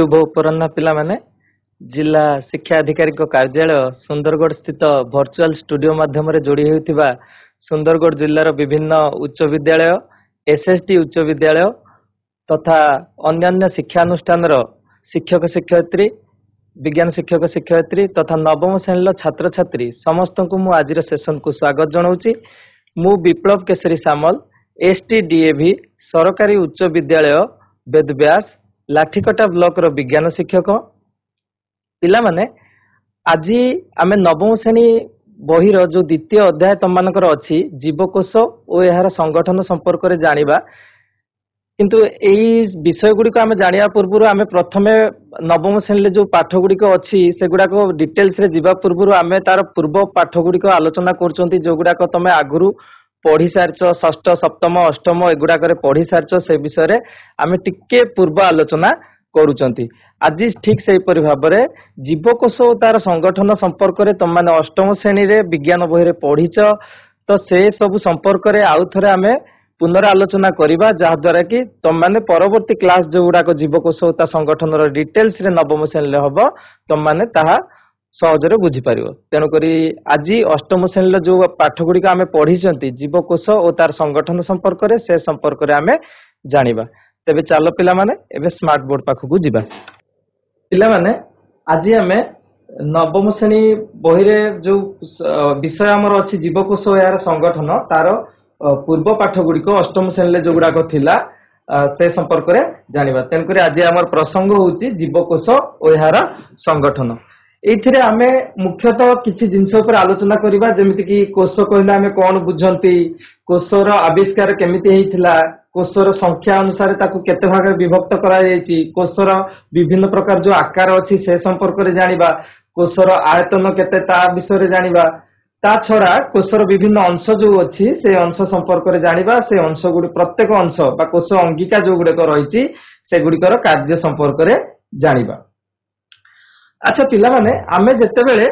शुभ अपराह्न पिला माने जिला शिक्षा अधिकारी कार्यालय सुंदरगढ़ स्थित वर्चुअल स्टूडियो माध्यम जोड़ी होता सुंदरगढ़ जिलार विभिन्न उच्च विद्यालय एसएसटी उच्च विद्यालय तथा अन्यान्य शिक्षानुष्ठान शिक्षक शिक्षयित्री विज्ञान शिक्षक शिक्षयित्री तथा नवम श्रेणी छात्र छात्री समस्त को मु आज सेशन को स्वागत जनाऊँगी। मु विप्लव केसरी सामल एसटीडीएवी सरकारी उच्च विद्यालय वेदव्यास लाठीकटा ब्लॉक रो विज्ञान शिक्षक पिला माने आज आमे नवम श्रेणी बहिर जो द्वितीय अध्याय तुम मानकर अच्छी जीवकोश और यार संगठन संपर्क में जानिबा किंतु एई विषय गुड़ी आम जानिया पूर्व आम प्रथम नवम श्रेणी जो पाठ गुड़िक अच्छी से गुड़ाक डिटेल्स रे जीवा पूर्व आम तार पूर्व पाठ गुड़िक आलोचना कर जो गुड़ाक तुम आगु पढ़ी सारच षष्ठ सप्तम अष्टम एगुड़ाक पढ़ी सारच से विषय आम टिके पूर्व आलोचना करुचंती। आज ठीक से भाव में जीवकोश और तार संगठन संपर्क में तुम मैंने अष्टम श्रेणी रे विज्ञान बही रे पढ़ीच तो से सब संपर्क में आउ थे आम पुनरालोचना करवा जहाद्वारा कि तुम मैंने परवर्ती क्लास जो गुड़ाक जीवकोश और संगठन डिटेल्स रे नवम श्रेणी हम तुम मैंने सहजरे बुझीपर तेणुक आज अष्टम श्रेणी जो पाठ गुड़िक आम पढ़ी जीवकोश और तार संगठन संपर्क में से संपर्क में आम जानिबा। तेबे चलो पिला माने एबे स्मार्ट बोर्ड पाखकू जिबा। पिला माने आज आम नवम श्रेणी बही रे जो विषय आमर अच्छी जीवकोश और यार संगठन तार पूर्व पाठ गुड़िक अष्टम श्रेणी जो गुड़ाक थिला से संपर्क में जानिबा। तेणुक आज आमर प्रसंग होउची जीवकोश और यार संगठन। एथिरे आमे मुख्यतः किछि जिंस पर आलोचना करिबा जेमिति कि कोश कहले आमे कोन बुझंती कोशर आविष्कार केमिति हेइथिला कोशर संख्या अनुसार ताकू केते भाग विभक्त करा जायछि कोशर विभिन्न प्रकार जो आकार अछि से संपर्क रे जानिबा कोशर आयतन केते ता विषय रे जानिबा ता छड़ा कोशर विभिन्न अंश जो अछि से अंश संपर्क रे जानिबा से अंश गुडी प्रत्येक अंश बा कोश अंगिका जो गुडे को रहिछि से गुडीकर कार्य संपर्क रे जानिबा। अच्छा पिला माने आमे जत्ते बेले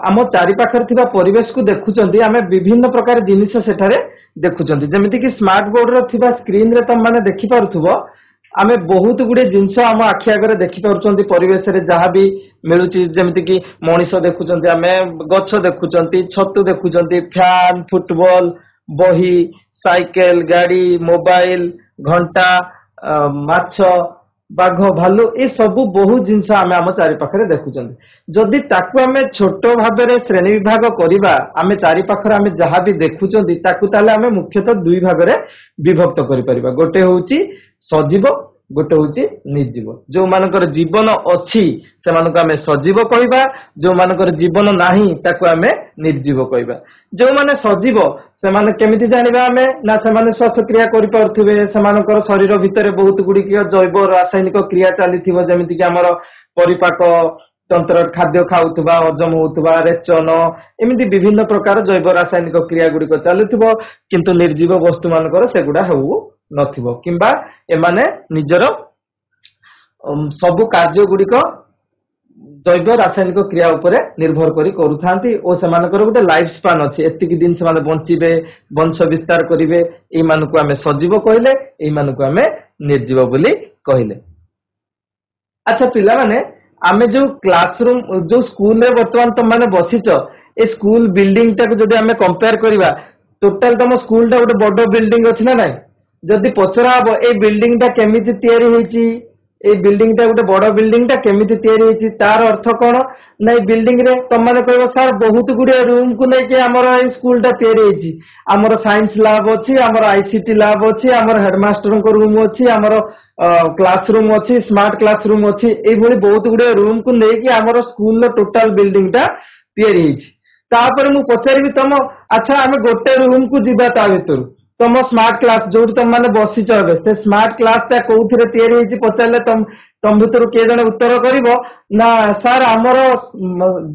आम चारि पाखर थिबा परिवेश को देखुचंती आमे विभिन्न प्रकार जिनिस सेठारे देखुचंती जेमिति कि स्मार्ट बोर्ड रो थिबा स्क्रीन रे तम माने देखि पारुथबो आमे बहुत गुडे जिंस आम आखि आगे देखि पारुचंती परिवेश रे जहा भी मिलुची जेमिति कि मनीष देखुचंती आमे गछ देखुचंती छतु देखुचंती फैन फुटबॉल बही साइकिल गाड़ी मोबाइल घंटा माछ बाघ भालू ये सबू बहुत जिनस आम आम चारि पाखरे देखुचंती जदि ताकू आमे छोट भाव में श्रेणी विभाग करबा आमे चारि पाखरे आमे जहा भी देखुचंती ताकू ताले आमे मुख्यतः दुई भाग रे विभक्त करि परिबा। गोटे होउची सजीव गोटे होउची निर्जीव। जो मानकर जीवन अछि से मानको आमे सजीव कहबा जो मानकर जीवन नाही ताकू आमे निर्जीव कहबा। जो माने सजीव से माने केमिति जानिबा आमे ना से माने श्वासक्रिया करि पारथुबे से मानकर शरीर भितरे बहुत गुडी जैव रासायनिक क्रिया चलीथिबो जेमिति कि हमर परिपाक तंत्र खाद्य खाउथबा हजम होउथबा रेचन एमिति विभिन्न प्रकार जैव रासायनिक क्रिया गुडी को चलुथिबो किंतु निर्जीव वस्तु मानकर सेगुडा होउ नथिबो किंबा एमाने निजर सबु कार्य गुडिक जैव रासायनिक क्रिया उपरे निर्भर करी करूथांती और सेमानकर गोटे लाइफ स्पान अछि एतिकी दिन से माने बंचिबे वंश विस्तार करिवे एई मानको आमे सजीव कहले एई मानको आमे निर्जीव बोली कहले। अच्छा पिला माने आमे जो क्लासरूम जो स्कूल रे वर्तमान तुम माने बसिच ए स्कूल बिल्डिंग टाको जदि आमे कंपेयर करिवा टोटल तम स्कूल टा गोटे बड़ बिल्डिंग अछि ना नाही जदि पचरा हबो ए बिल्डिंग टा केमिति तयारी होईची ए बिल्डिंग टा गोटे बड़ बिल्डिंग टा केमिति तयारी होईची तार अर्थ कोन नै बिल्डिंग रे तुम माने कहबो सर बहुत गुडे रूम को नै के हमर ए स्कूल टा तयारी होईची हमर साइंस लैब अछि हमर आईसीटी लैब अछि हमर हेडमास्टर को रूम अछि हमर क्लासरूम अछि स्मार्ट क्लासरूम अछि ए भली बहुत गुडे रूम को नै के हमर स्कूल रो टोटल बिल्डिंग टा तयारी होईची तापर मु पचारिबी तम अच्छा आमे गोटे रूम को जिबा ता भितर तुम स्मार्ट क्लास जो तुम माने बसिच से स्मार्ट क्लास टा कोउथिरे तयारी होईची पचारले तुम भितर के जने उत्तर करिवो ना सर हमर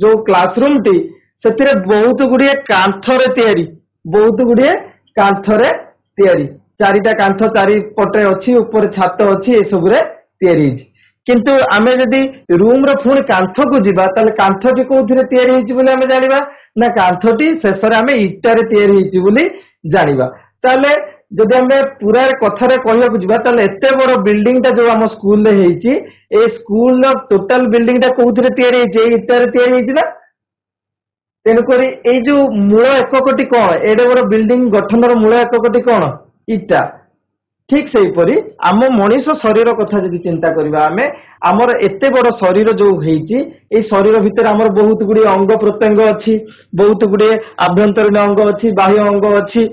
जो क्लासरूम टी सेतिरे बहुत गुडिए कांथरे तयारी बहुत गुडिए कांथरे तयारी चारिटा कांथ चारि पटे अछि ऊपर छात अछि ए सबरे तयारी होईची किंतु आमे जदी रूम रो पुणी कांथ को जिबा ताले कांथटी कोउथिरे तयारी होईची बोली आमे जानिबा ना कांथटी शेषरे आमे इटारे तयारी होईची बोली जानिबा ताले जदि आम पूरा कथार कहवाक जा एत बड़ बिल्डिंग जो आम स्कूल स्कूल टोटाल बिल्डिंग कौन इटार या तेणुक जो मूल एककटी कौन एडे बड़ बिल्डिंग गठन मूल एककटी कौन इटा ठीक से आम मनीष शरीर कथा जब चिंता करवा आम आमर एत बड़ शरीर जो शरीर भितर आमर बहुत गुड़े अंग प्रत्यंग अच्छी बहुत गुड़े आभ्यंतरीण अंग अच्छी बाह्य अंग अच्छी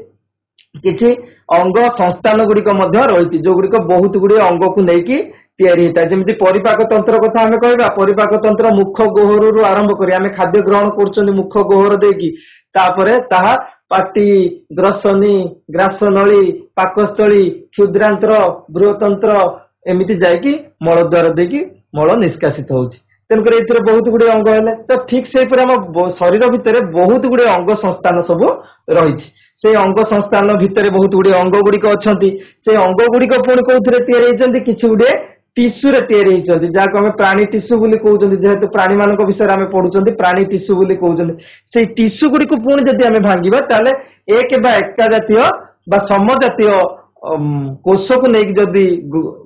किसी अंग संस्थान गुड़िक रही जो गुड़िक बहुत गुड़े अंग को लेकिन जमी परिपाक तंत्र कथा आम कह परिपाक तंत्र मुख गोहर आरंभ कर खाद्य ग्रहण कर मुख गोहर देकी पाटी ग्रसनी ग्रासनली पाकस्थली क्षुद्रांतर बृहतंत्र एमती जाकि मलद्वार देकी मल निष्कासित होती तेणुक ये बहुत गुड़े अंग है तो ठीक से आम शरीर भितर बहुत गुड़े अंग संस्थान सब रही से अंग संस्थान भितर बहुत गुड़े अंग गुड़िक अच्छा से अंग गुड़िक पुणी कौन किसी गुड़े टिश्यू रे जहाँ आम प्राणी टिश्यू बोली कहते जेहेतु प्राणी मान विषय आम पढ़ुं प्राणी टिश्यू बोली कहते से टिश्यू गुड़ी को पुणी जब आम भांगा ताले एक एका जातीय समजातीय कोष को लेकिन जदि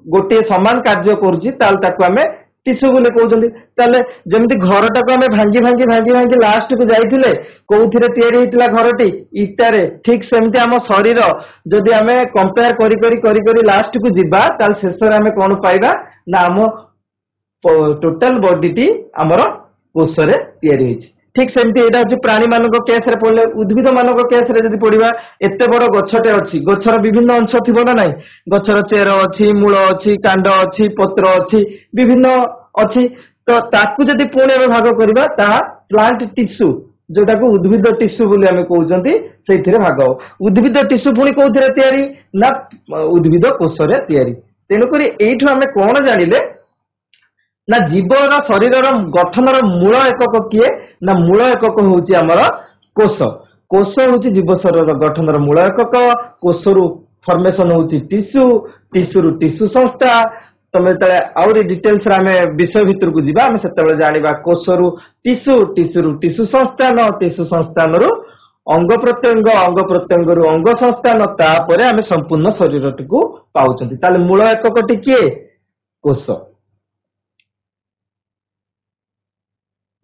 गोटे सामान कार्य करें टिश्यू बोली कहते जमी घर टाक आम भांगी भांगी भांगी भांगी लास्ट को जाइए कौन घरटी इटारे ठीक सेमती आम शरीर जदि आम कंपेयर करी लास्ट को जीवा शेष आम कौन पाइबा ना आम टोटाल बॉडी आमर कोष ठीक सेमती यहाँ हूँ प्राणी मान केस पढ़ले उद्भिद मान केस पढ़ा एत बड़ गछटे अच्छी गछर विभिन्न अंश थी ना ना गछर चेर अच्छी मूल अच्छी कांड अच्छी पत्र अच्छी विभिन्न अच्छी तो ताकू जदि पुणी आम भाग करवा प्लांट टिश्यू जोटा को उद्भिद टिश्यू बोली आम कहते से भाग उद्भिद टिश्यू पुणी कौन ना उद्भिद कोष तेणुक यू आम कौन जानिले ना जीवर शरीर गठन मूल एकक किए ना मूल एकक हूँ आमर कोष कोष हूँ जीव शरीर गठन मूल एकक कोषरु फॉर्मेशन हूँ टिश्यू टिश्यू रु टिश्यू संस्था तुम जो आउरी डिटेल्स आम विषय भितर को जीवा से जाना कोषरु टिश्यू टिश्यू रु टिश्यू संस्थान टिश्यू संस्थान रु अंग प्रत्यंग रु अंग संस्थान तापर आम संपूर्ण शरीर टी पाँच मूल एककटी किए कोष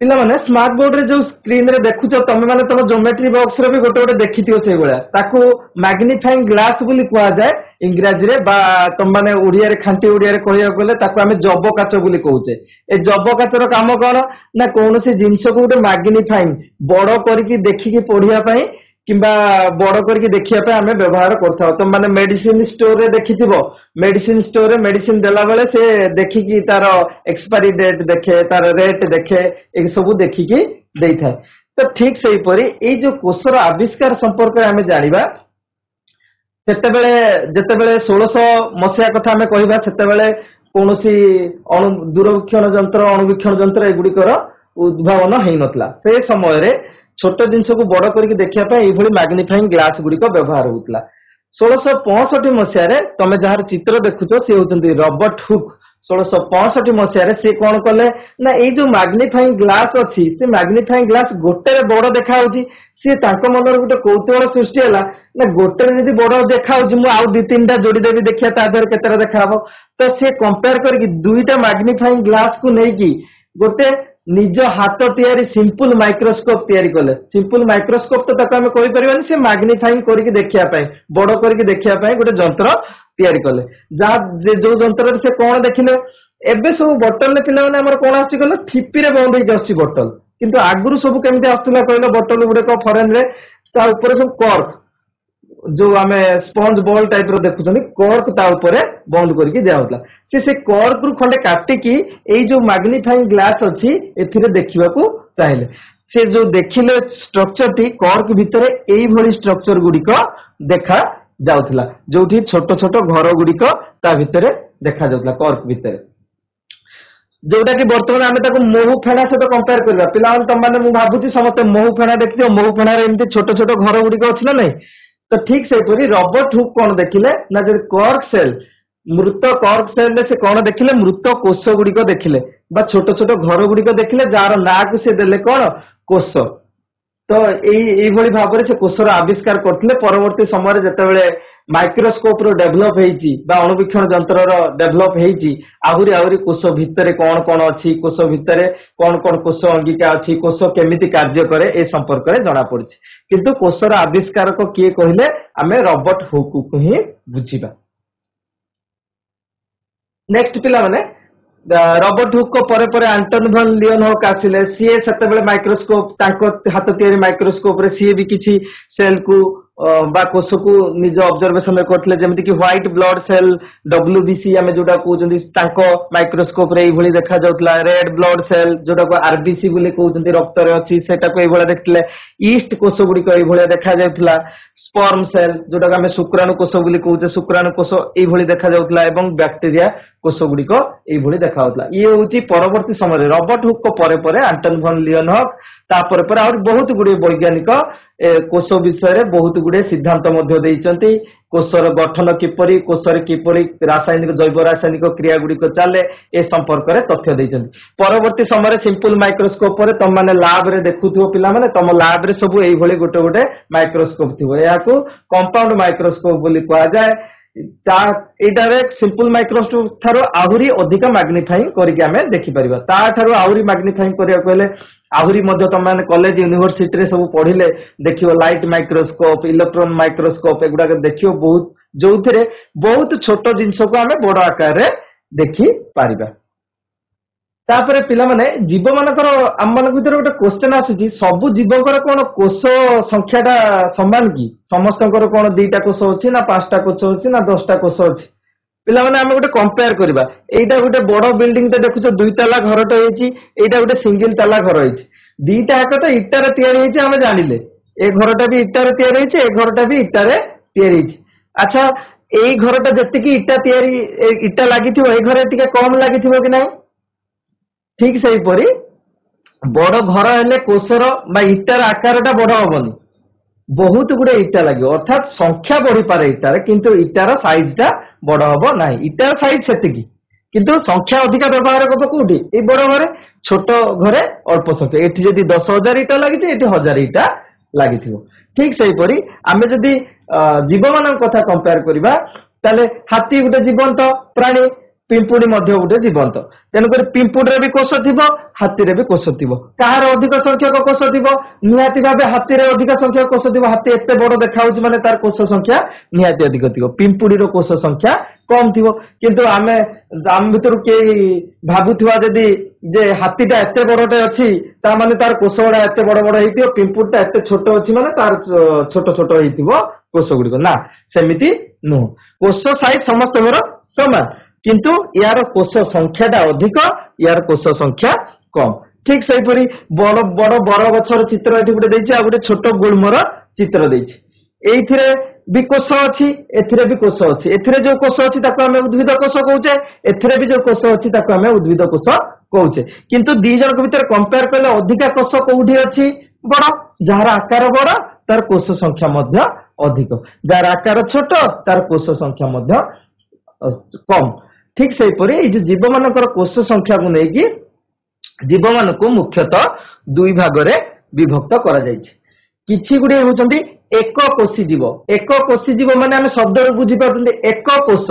पिलाने स्मार्ट बोर्ड रे जो स्क्रीन रे देखुच तुम मैंने तुम ज्योमेट्री बॉक्स रे भी गोटे गोटे देखी से भाया मैग्निफाइंग ग्लास बोली कह जाए इंग्राजी रे तुम मैंने ओडिया रे खांटी ओडिया रे कहया गले आम जब काच बोली कहूचे ए जब काचर काम कौन ना कौन सी जिनस को गोटे मैग्निफाइंग बड़ करके देखिकी पढ़िया किंबा बड़ करके देखिया आम व्यवहार करता तुम मैंने मेडिसिन स्टोर रे देखि मेडिसिन स्टोर रे मेडिसिन देला बेले से देखिकी तार एक्सपायरी डेट देखे तार रेट देखे ये सब देखिकी दे था तो ठीक से ही जो कोषर आविष्कार संपर्क में आम जाना जितेबले 1600 मसीहा कथा आम कहवा से कौन दूरवीक्षण जंत्र अणुवीक्षण जंत्र एगुड़िकर उद्भावन हो नथिला से समय छोट जिनस को बड़ करके देखा मैग्निफाइंग ग्लास गुड़िक व्यवहार होता 1665 मसीह तुम जार चित्र देखुच सी होती रॉबर्ट हुक 1665 मसीह सी कौन कले ना ये जो मैग्निफाइंग ग्लास अच्छी से मैग्निफाइंग ग्लास गोटे बड़ देखा सी मन गोटे कौतूहल सृष्टि है ना गोटे जब बड़ देखा मुझे दी तीन टा जोड़ीदेवी देखिए तादेह केतटा देखा तो सी कंपेयर करके दुईटा मैग्निफाइंग ग्लास को लेकिन गोटे निज हाथ तैयारी सिंपल माइक्रोस्कोप तैयारी कले सिंपल माइक्रोस्कोप तो ताको आम कहि परिबानी से मैग्निफाइंग करके देखिया पाए बड़ करके देखिया पाए गोटे जंत्र तैयारी कले जहाँ जो जंत्र से कौन देखिले एबे सब बोतल पिला माने कौन आसी कहले ठिपी रे बंद होई आसी बोतल किंतु आगुरु सब केमती आस्तुला कहले बोतल गुडे को फॉरेन रे ता ऊपर सब कॉर्क जो आम स्पंज बॉल टाइप रो देखुछन कॉर्क ता ऊपर बंद करके दिया होता से कॉर्क रु खंडे काटिकी ए जो मैग्निफाइंग ग्लास अच्छी एथिरे देखिबा को चाहिले से जो देखिले स्ट्रक्चर टी कॉर्क भितरे एई भली स्ट्रक्चर गुडिक देखा जाउथला जोठी छोट छोट घर गुडिक ता भितरे देखा जाउथला कॉर्क भितरे जोटा कि बर्तमान आम ताको महू फेणा सहित कंपेयर करबा पिला तुम माने मु भाबुची समस्त महू फेणा देखियो महू फेणा रे एमती छोट छोट घर गुडिक अछि ना नहीं तो ठीक से रॉबर्ट हुक कौन देखिले ना जब कॉर्क सेल मृत कॉर्क सेल से कौन देखिले मृत कोष गुड़िक देखिले बा छोट छोट घर गुड़िक देखिले जार ना को से देले कौन कोष तो यही भाव से कोषर आविष्कार करथिले परवर्ती समय जेतेबेले माइक्रोस्कोप रो डेभलप हेची बा अणुवीक्षण यंत्र रो डेभलप हेची आहुरी आहुरी कोष भितरे कौन कौन अछि कोष भितरे कौन कौन कोष अंगिका अछि कोष केमिति कार्य करे ए संपर्क रे जणा पड़छि किंतु कोषर आविष्कारक किए कहिले आमे रॉबर्ट हुक को ही बुझिबा। नेक्स्ट पिला माने रॉबर्ट हुक को परे परे एंटनी वॉन लियनहॉक आसिले सीए सेते बेले माइक्रोस्कोप तांको हाथ तयारी माइक्रोस्कोप रे सीए भी किछि सेल को बा कोष को निज ऑब्जर्वेशन करथिले जेमिति कि व्हाइट ब्लड सेल डब्ल्यूबीसी आमे जोडा कहउचंदी तांको माइक्रोस्कोप रे एभली देखा जाउतला रेड ब्लड सेल जोडा को आरबीसी बोली कहउचंदी रक्त रे अछि सेटा को एभली देखथिले ईस्ट कोष गुडी को एभली देखा जाउतला स्पर्म सेल जोडा को आमे शुक्राणु कोष बोली कहउचे शुक्राणु कोष एभली देखा जाउतला एवं बैक्टीरिया कोष गुडी को एभली देखा जाउतला ये होची परवर्ती समय रॉबर्ट हुक को परे परे एंटनी वॉन लियनहॉक तापर पर और बहुत गुडी वैज्ञानिक कोष विषय में बहुत गुडी सिद्धांत मध्य देइचंती कोषर गठन किपरि कोषर किपरि रासायनिक जैव रासायनिक क्रिया गुडी को चले ए संपर्क रे तथ्य देइचंती परवर्ती समय सिंपल माइक्रोस्कोप रे तम माने लैब रे देखुथो पिला माने तम लैब रे सब एई भली गोटे गोटे माइक्रोस्कोप थिबो या को कंपाउंड माइक्रोस्कोप बोली कहा जाय ता एटारे सिंपल माइक्रोस्कोप थारो आहुरी अधिक मैग्निफाइंग करके आमे देखि परिबा ता थारो आहुरी मैग्निफाइंग करिया कहले आहुरी मध्य तुम मैंने कॉलेज यूनिवर्सिटी रे सब पढ़िले देखियो लाइट माइक्रोस्कोप इलेक्ट्रॉन माइक्रोस्कोप एगुडा देखियो बहुत जो थे बहुत छोट जिनस को आमे बड़ आकार रे देखि पारिबा। तापरे पिला माने जीव मानकर आम मान भीतर गोटे क्वेश्चन आसुची सबु जीवकर कोन कोष संख्याटा समान कि समस्तकर कोन 2टा कोष अछि ना 5टा कोष अछि ना 10टा कोष अछि पिला माने आमे गोटे कंपेयर करिबा एटा गोटे बड़ बिल्डिंग ते देखुछो 2 ताला घरटे हेची एटा गोटे सिंगल ताला घर हेची 2टा एक तो इटारे तयारी हेची आमे जानिले ए घरटा भी इटारे तयारी हेची ए घरटा भी इटारे तयारी हेची अच्छा एई घरटा जति की इटा तयारी इटा लागिथिबो ए घरे टिके कम लागिथिबो कि नाही ठीक सही परी बड़ घर हेले कोषर बा इटार आकारटा बड़ हबनी बहुत गुडे इटा लगे अर्थात संख्या बढ़ी पारे इटार किंतु इटार साइजटा बड़ हबो नाही इटार साइज सेतिकी किंतु संख्या अधिक व्यवहार करबो कोठी ए बड़ घरे छोट घरे अल्प संख्या एठी जदी 10,000 इटा लागिते एठी 1000 इटा लागिथिबो ठीक सही परी आमे जदी जीव मानक कथा कंपेयर करिबा ताले हाथी गुटे जीवंत प्राणी पिंपुड़ी मध्य गोटे जीवंत तेणुकर पिंपुड़ी भी कोष थी हाथी भी कोष थी कहार अधिक संख्यक कोष थी निहाती भाव हाथी अधिक संख्यक कोष थी हाथी एत बड़ देखा माने तार कोष संख्या निहाती अधिक थी पिंपुड़ी कोष संख्या कम थी किंतु आमे आम भीतर किए भावुवा जदि जे हाथीटा एत बड़टे अच्छी माने तार कोष गुड़ा एत बड़ बड़ हो पिंपुड़ीटा एत छोट अच्छी माने तार छोट छोट हो कोष गुड़िक ना सेमिति नुह कोष साइज समस्त समान किंतु यार कोष संख्याटा अधिक यार कोष संख्या कम ठीक सही परी बड़ बड़ बड़ गछर चित्र एठी गुटे देछि आ गुटे छोट गुल्मर चित्र देछि एइथिरे भी कोष अछि एथिरे भी कोष अछि एथिरे जो कोष अछि ताको हमें उद्भिद कोष कहउचे एथिरे भी जो कोष अछि ताको हमें उद्भिद कोष कहउचे किंतु दी जन के भीतर कंपेयर करले अधिक कोष कोउठी अछि बड़ जहार आकार बड़ तार कोष संख्या मध्य अधिक जहार आकार छोट तार कोष संख्या मध्य कम ठीक सही परी ये जीव मानकर कोष संख्या को लेकिन जीव मान को मुख्यतः 2 भाग रे विभक्त करा जायछि किछि गुडे होचंती एक कोषी जीव माने हम शब्द रे बुझी पाछंती एक कोष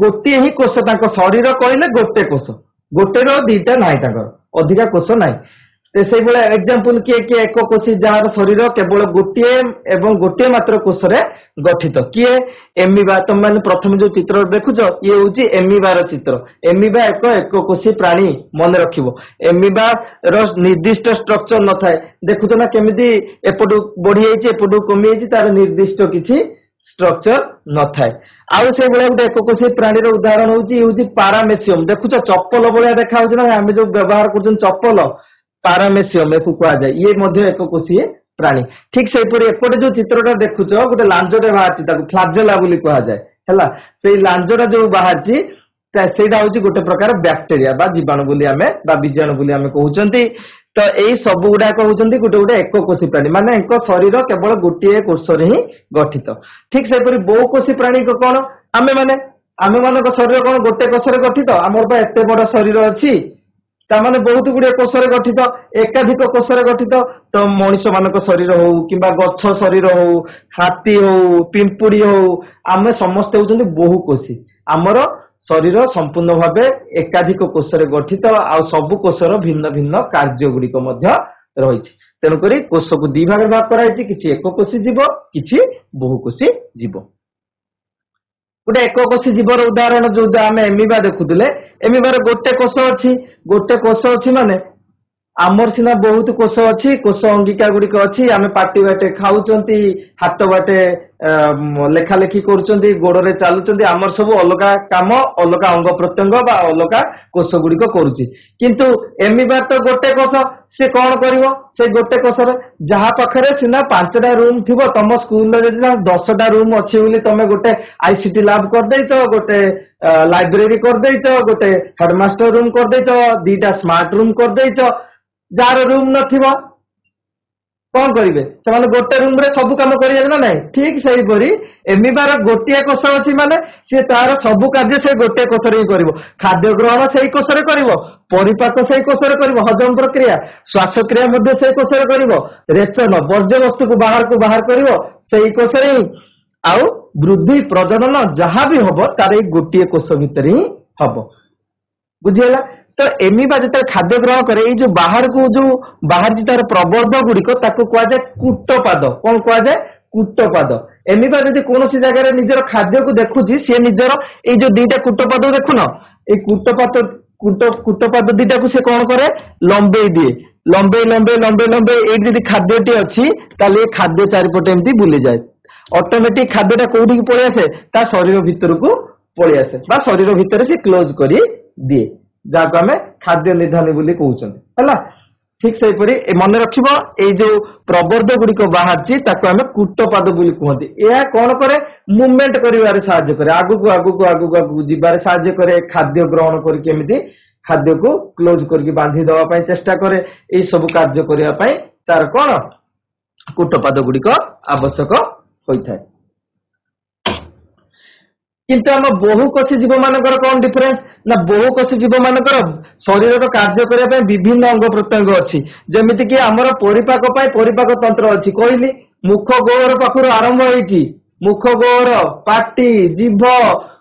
गोटे ही कोष तांको शरीर कहले गोटे कोष गोटे रो 2टा नाही तांकर अधिका कोष नाही ते सेई बेला एग्जांपल किए एक कोषी जार शरीर केवल गोटे एवं गोटे मात्र कोष रे गठित किए एमिबा तुम माने प्रथम जो चित्र देखुछो ये होची एमिबार चित्र एमिबा एक कोषी प्राणी मन रखिबो एमिबा रो निर्दिष्ट स्ट्रक्चर न थाए देखुछो ना केमिति एपटु बढ़ी जाईची एपटु कमी जाईची तार निर्दिष्ट किछि स्ट्रक्चर न थाए आउ से बेला गोटे एक कोषी प्राणी रो उदाहरण होची पारामेसियम देखुछो चप्पल भलिया देखा होची ना हम जो व्यवहार करछन चप्पल पारामेसियम को कहा जाए ये मध्य एक कोषीय प्राणी ठीक से एपटे जो चित्रटा देखुच गोटे लांजटे बाहर फ्लाजेला बोली कहा जाए है से लांजटा जो बाहर सेटा हूँ गोटे प्रकार बैक्टेरिया बा जीवाणु बोली आमे बा बीजाणु बोली आमे कहउचंती तो यही सब गुड़ाक होचंती गोटे गोटे एक कोषी प्राणी माने एक शरीर केवल गोटे कोष रे ही गठित ठीक से बहु कोषी प्राणी को कौन आमे मान शरीर कौन गोटे कोष रे गठित आमर एत बड़ शरीर अच्छी तामाने बहुत गुड़े कोष रे गठित एकाधिक कोष रे गठित तो मनीष मान शरीर हो कि गछ शरीर हो हाथी हो पिंपुड़ी हो आम समस्ते होती बहुकोशी आमर शरीर संपूर्ण भाव एकाधिक कोषर गठित आ सबु कोषर भिन्न भिन्न कार्य गुड़िक रही तेणुक कोष को दी भाग भाग कराई किसी एक कोशी जीव किसी बहुकोशी जीव गोटे एक कोशी जीवर उदाहरण जो आम एमिबा देखुले एमिबार गोटे कोष अच्छी गोटे कोष अच्छी माने आमर सिना बहुत कोष अच्छी कोष अंगिका गुड़िक अच्छी आम पाटी बाटे खाऊंच हाथ बाटे लेखालेखि कर गोड़े चलुंट आमर सब अलग काम अलग अंग प्रत्यंग बा अलग कोष गुड़िक करुच्ची किंतु एमिबार तो गोटे कोष से कौन कर से गोटे कोषर जहाँ पाखे सीना 5टा रूम थी तुम स्कूल 10टा रूम अच्छी तुम गोटे आईसीटी लैब करदेच गोटे लाइब्रेरी करदेच गोटे हेडमास्टर रूम करदेच 2टा स्मार्ट रूम करदेच जार रूम नथिबो कौन करेंगे से गोटे रूम रे सब कम करेंगे ना नहीं ठीक से हीपरी एमिबार गोटे कोष अच्छी माने सी तार सब कार्य से गोटे कोषर ही कर खाद्य ग्रहण से कोषर कर परिपाक से कोषर कर हजम प्रक्रिया श्वासक्रिया से कोषर कर रेचन वर्ज्य वस्तु को बाहर कर कोषर ही आउ वृद्धि प्रजनन जहाँ भी हम तार गोटे कोष भितर ही हम बुझीगला तो एमिबा जो खाद्य ग्रहण करे जो बाहर को जो बाहर तार प्रबर्ध गुड़िक कहुए कूटपाद कौन कहुए कूटपाद एमिबा जब कौन जगह निजर खाद्य को देखुची सी निजर ये जो 2टा कूटपाद देखुन ये कूटपाद 2टा को सी कौन करे लंबे दिए लंबे लंबे लंबे लंबे ये खाद्यटी अच्छी ताले खाद्य चारिपटे एमती बुली जाए ऑटोमेटिक खाद्यटा कौटी पलि आसे ता शरीर भितर को पलि आसे बा शरीर भितर से क्लोज करी दिए जहाँ आम खाद्य निधानी बोली कहते ठीक से मन रखिब ये जो प्रबर्ध गुड़िक बाहर आम कूटपाद बोली कहते यह कौन करे मुवमेंट करिवारे साहाय्य करे आगुक आगुक आगुक आगुक जीवारे साहाय्य करे खाद्य ग्रहण करके खाद्य को क्लोज करके बांधी दवाई चेष्टा करे ये सब कार्य करने तार कौन कूटपाद गुड़िक आवश्यक होता है किंतु आम बहुकोशी जीव मानकर कौन डिफरेन्स ना बहुकोशी जीव मानकर शरीर कार्य करने विभिन्न अंग प्रत्यंग अच्छी जमीती कि आमर परिपाक तंत्र अच्छी कहली मुख गोहर पाखर आरंभ होती मुख गोहर पाटी जीभ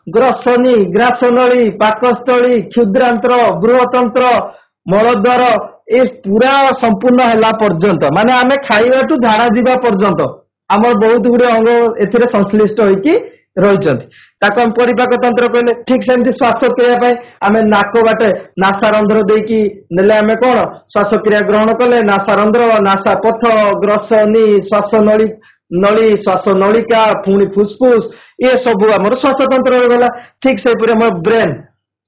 ग्रसनी ग्रासनली पाकस्थली क्षुद्रांत्र बृहतंत्र मलद्वार ये पूरा संपूर्ण है पर्यंत माने आम खाइबा ठू झाड़ा जीवा पर्यंत आमर बहुत गुड़े अंग ए संश्लिष्ट होती रही परिपाक तंत्र कहले ठीक सेमती श्वासक्रिया आम नाक बाटे नासारंध्र देकी नेले आम कौन श्वासक्रिया ग्रहण कले नासारंध्र नासा पथ ग्रसनी श्वास नली नली श्वास नलिका पुणी फुसफुस ये सब आम श्वासतंत्र गला ठीक से ब्रेन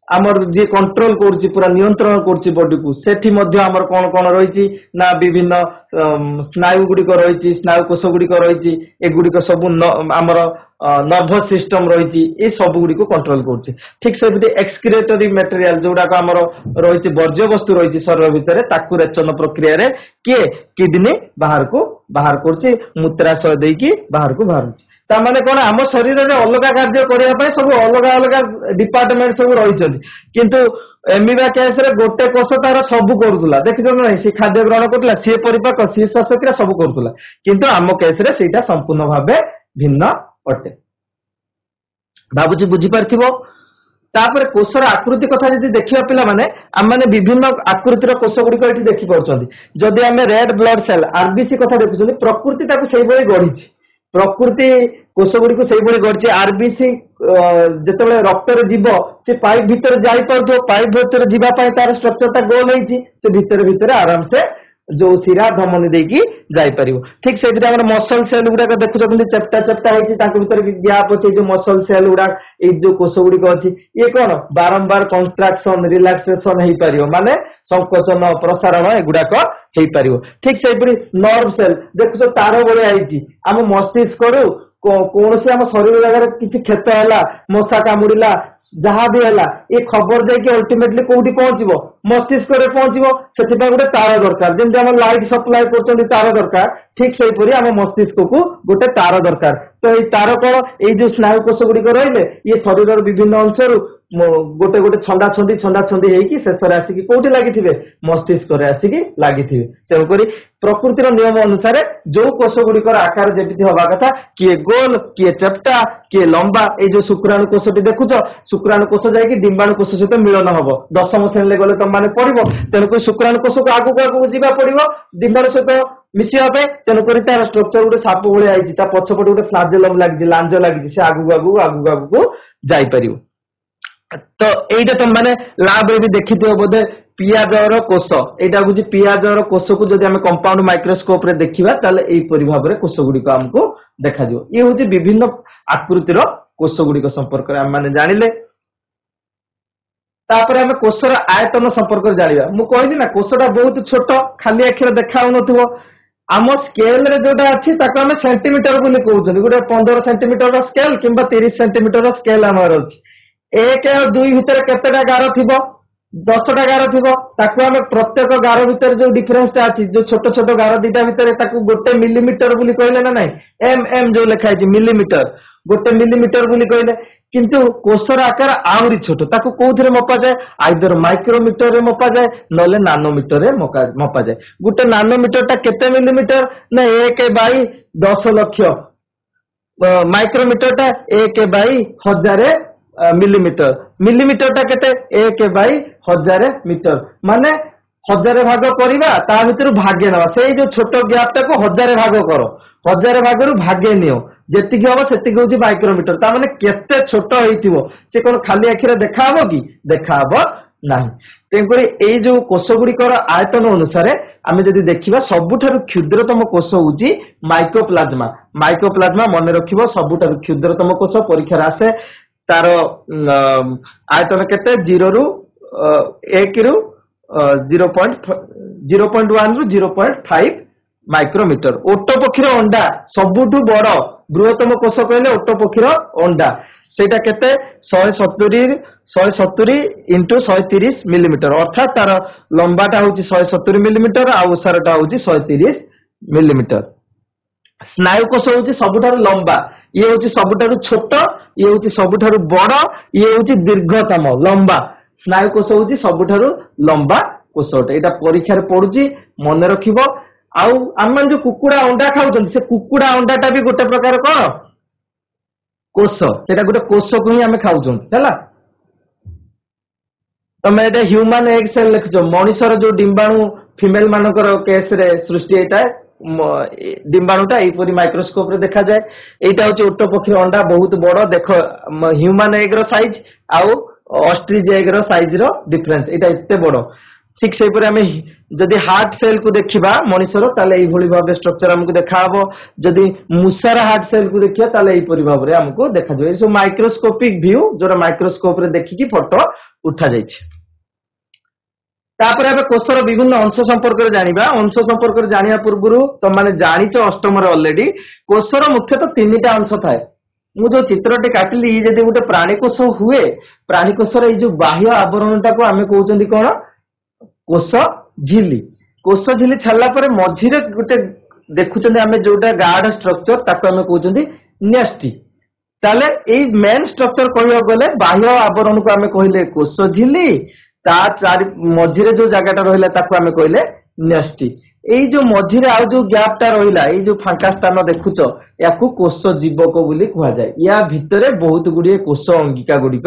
आमर जी कंट्रोल करुच्ची पूरा नियंत्रण करुच्ची बॉडी को सेठी मध्य आमर कौन कौन रही ना विभिन्न स्नायु गुड़िक रही स्नायु कोष गुड़िक रही एगुड़िक सब आमर नर्भस सिस्टम रही ये सब गुड़िक कंट्रोल करुच्ची ठीक से एक्सक्रिएटरी मटेरियल जोड़ाक आमर रही वर्ज्य वस्तु रही शरीर भितर ताकू रेचन प्रक्रिया रे किए किडनी बाहर करुच्ची मूत्राशय देकी बाहर को बाहर ताने कौन आम शरीर में अलग कार्य करने सब अलग अलग डिपार्टमेंट सब रही किंतु एमिबा केस रे गोटे कोष तार सब करूला देखिछ ना सी खाद्य ग्रहण करुला सी परिपाक सी श्वासक्रिया सब करूला किंतु आम केस रे सेटा संपूर्ण भावे भिन्न अटे भावुची बुझी पारथिबो तापर कोषर आकृति कथा जदि देखिबा पिला माने आम माने विभिन्न आकृतिर कोष गुड़िक एठी देखि पाउछंती जदि आमे रेड ब्लड सेल आरबीसी कथा देखुछंती प्रकृति ताकू सेहि भली गढिछि प्रकृति कोष गुड़ी को सही गढ़ी आरबीसी जिते रक्त जीव से पाइप भितर जापर पाइप भितर जावाई तार स्ट्रक्चर गोल होती भितर भितर आराम से जो शिरा धमनी देकी जापर ठीक से मसल सेल गुड़ाक देखुं चेप्टा चेप्टा होती गैप अच्छे जो मसल सेल गुड़ाक जो कोष गुड़िक अच्छी ये कौन बारंबार कंट्राक्शन रिलैक्सेशन हो पार माने संकोचन प्रसारण एगुड़ाक हो पार ठीक से नर्व सेल देखुच तार भाई आम मस्तिष्क कौन से आम शरीर जगह किसी क्षत है मशा कामुड़ा जहाँ भी है ये खबर जाकि अल्टीमेटली कौटी पहुंचो मस्तिष्क में पहुंचो से गोटे तार दरकार जमी आम लाइट सप्लाई कर तार दरकार ठीक से आम मस्तिष्क को गोटे तार दरकार तो ये तार कौन ये जो स्नायु कोष गुड़िक रही ये शरीर विभिन्न अंशर गोटे गोटे छंदा छंदी ହେଇକି ଶେଷରେ ଆସିକି କୋଉଠି ଲାଗିଥିବେ ମସ୍ତିଷ୍କରେ ଆସିକି ଲାଗିଥିବେ। ତେଣୁକରି ପ୍ରକୃତିର ନିୟମ ଅନୁସାରେ ଯୋଉ କୋଷ ଗୁଡିକର ଆକାର ଯେମିତି ହବା କଥା କିଏ ଗୋଲ କିଏ ଚେପ୍ଟା କିଏ ଲମ୍ବା ଏଇ ଯୋଉ ଶୁକ୍ରାଣୁ କୋଷଟି ଦେଖୁଛ ଶୁକ୍ରାଣୁ କୋଷ ଯାଇକି ଡିମ୍ବାଣୁ କୋଷ ସହିତ ମିଳନ ହବ ଦଶମ ଶ୍ରେଣୀରେ ଗଲେ ତମମାନେ ପଢିବ। ତେଣୁକରି ଶୁକ୍ରାଣୁ କୋଷକୁ ଆଗକୁ ଯିବା ପଡିବ ଡିମ୍ବାଣୁ ସହିତ ମିଶିବା ପାଇଁ। ତେଣୁକରି ତାର ଷ୍ଟ୍ରକ୍ଚର ଗୋଟେ ସାପ ଭଳିଆ ହେଇଛି ତା ପଛପଟେ ଗୋଟେ ଫ୍ଲାଜେଲମ ଲାଗିଛି ଲାଞ୍ଜ ଲାଗିଛି ସେ ଆଗକୁ ଯାଇପାରିବ। तो এইটা तुम मैंने लैब भी देखी बोधे पियाजर कोष एटा हूँ पियाजर कोष को जब आम कंपाउंड माइक्रोस्कोप रे देखा यहीपरि भाव में कोष गुड़िक आमको देखा ये हूँ विभिन्न आकृतिर कोष गुड़िक संपर्क आम मैंने जानिले। तापर आम कोषर आयतन संपर्क जाना मुझे कहली ना कोषटा बहुत छोट खाली आखिर देखा आम स्केल रे जोटा अच्छी आम सेंटीमीटर बोली कहते गोटे 15 सेंटीमीटर स्केल कि 30 सेंटीमीटर स्केल आमर अच्छी 1 और 2 भितर केतेटा गार थिबो 10टा गार थिबो ताकू आमे प्रत्येक गार भितर जो डिफरेंस ता अछि जो छोट छोट गार दिटा भितर ताकू गोटे मिलीमीटर बोली कहले ना नहीं एम जो लिखा है मिलीमीटर गोटे मिलीमीटर बोली कहले किंतु कोषर आकार आउरी छोट ताकू कोउथरे मपा जाय आइदर माइक्रोमीटर रे मपा जाय नले नानोमीटर रे मपा जाय। गोटे नानोमीटर ता केते मिलीमीटर ना 1/10 लाख माइक्रोमीटर ता 1/1000 मिलीमीटर मिलीमीटर टा केते 1/1000 मीटर माने 1000 भाग करवा ता भीतर भागे नवा से जो छोट गैप टा को 1000 भाग करो 1000 भाग रु भागे नियो जेतिकी हम सेतिकी होची माइक्रोमीटर ता माने केते छोट हेतिबो से कोन खाली आखिरे देखा हबो कि देखा हबो नाही। तेनकरी एई जो कोष गुड़िकर आयतन अनुसार आमे जदि देखिबा सबुठारु क्षुद्रतम कोष होची माइकोप्लाज्मा माइकोप्लाज्मा मन रखिबो सबुठारु क्षुद्रतम कोष परीक्षा आसे तार आयतन केते 0 रु 1 रु 0.1 रु 0.5 माइक्रोमीटर। ओट पक्षीर अंडा सबुठु बड़ बृहत्तम कोष कहले ओट पक्षीर अंडा सेटा केते 170 इंटू 130 मिलीमीटर अर्थात तार लंबाटा होची 170 मिलीमीटर आ ओसारटा होची 130 मिलीमीटर। स्नायु कोष होची सबुठारु लंबा ये होची सबुठारु छोट ये होची सबुठारु बड़ ये होची दीर्घतम लंबा स्नायु कोष होची सबुठारु लंबा कोष एटा परीक्षा रे पडुची मन रखिबो। आउ हम जो कुकुड़ा अंडा खाउछन से कुकुड़ा अंडाटा भी गोटे प्रकार कोन कोष सेटा गोटे कोष को ही हम खाउछन हैला। तमे एटा ह्यूमन एग सेल लिखछो मनुष्यर जो डिंबाणु फीमेल मानकर केस रे सृष्टि एटा डिंबाणुटा यहीपरि माइक्रोस्कोप रे देखा जाए एटा होची ओट पक्षी अंडा बहुत बड़ देख ह्यूमन एग रो साइज आउ ऑस्ट्रिच एग रो साइज रो डिफरेंस एटा एते बड़ ठीक से पर हमें जदि हार्ट सेल को देखिबा मनुष्यर ताले एई भली भाबे स्ट्रक्चर हमको देखाबो जदि मुसार हार्ट सेल को देखिया ताले एई परि भाबरे हमको देखा जाय सो माइक्रोस्कोपिक व्यू जोरा माइक्रोस्कोप रे देखिकी फोटो उठा जायछि। तापर एबे कोषर विभिन्न अंश संपर्क रे जानिबा अंश संपर्क रे जानिया पूर्वरु त माने जानिचो अष्टम रे ऑलरेडी कोषर मुख्यतः 3टा अंश थाए मु जो चित्रटे काटिली जदि गोटे प्राणी कोष हुए प्राणी कोषर एई जो बाह्य आवरणटा को हमें कहउचंदी कोन कोष झिल्ली छाड़ला पर मझिरे गोटे देखुचंदी हमें जोटा गार्ड स्ट्रक्चर ताको हमें कहउचंदी न्यष्टि ताले एई मेन स्ट्रक्चर कहियो गले बाह्य आवरण को हमें कहिले कोष झिल्ली ता चारि मझिरे जो जगहटा रहिला ताको हमें कहिले न्यष्टि एई जो मझिरे आ जो गैपटा रहिला एई जो फांका स्थान देखुचो याकू कोष जीवक बोली कहआ जाय या भितरे बहुत गुडी कोष अंगिका गुडी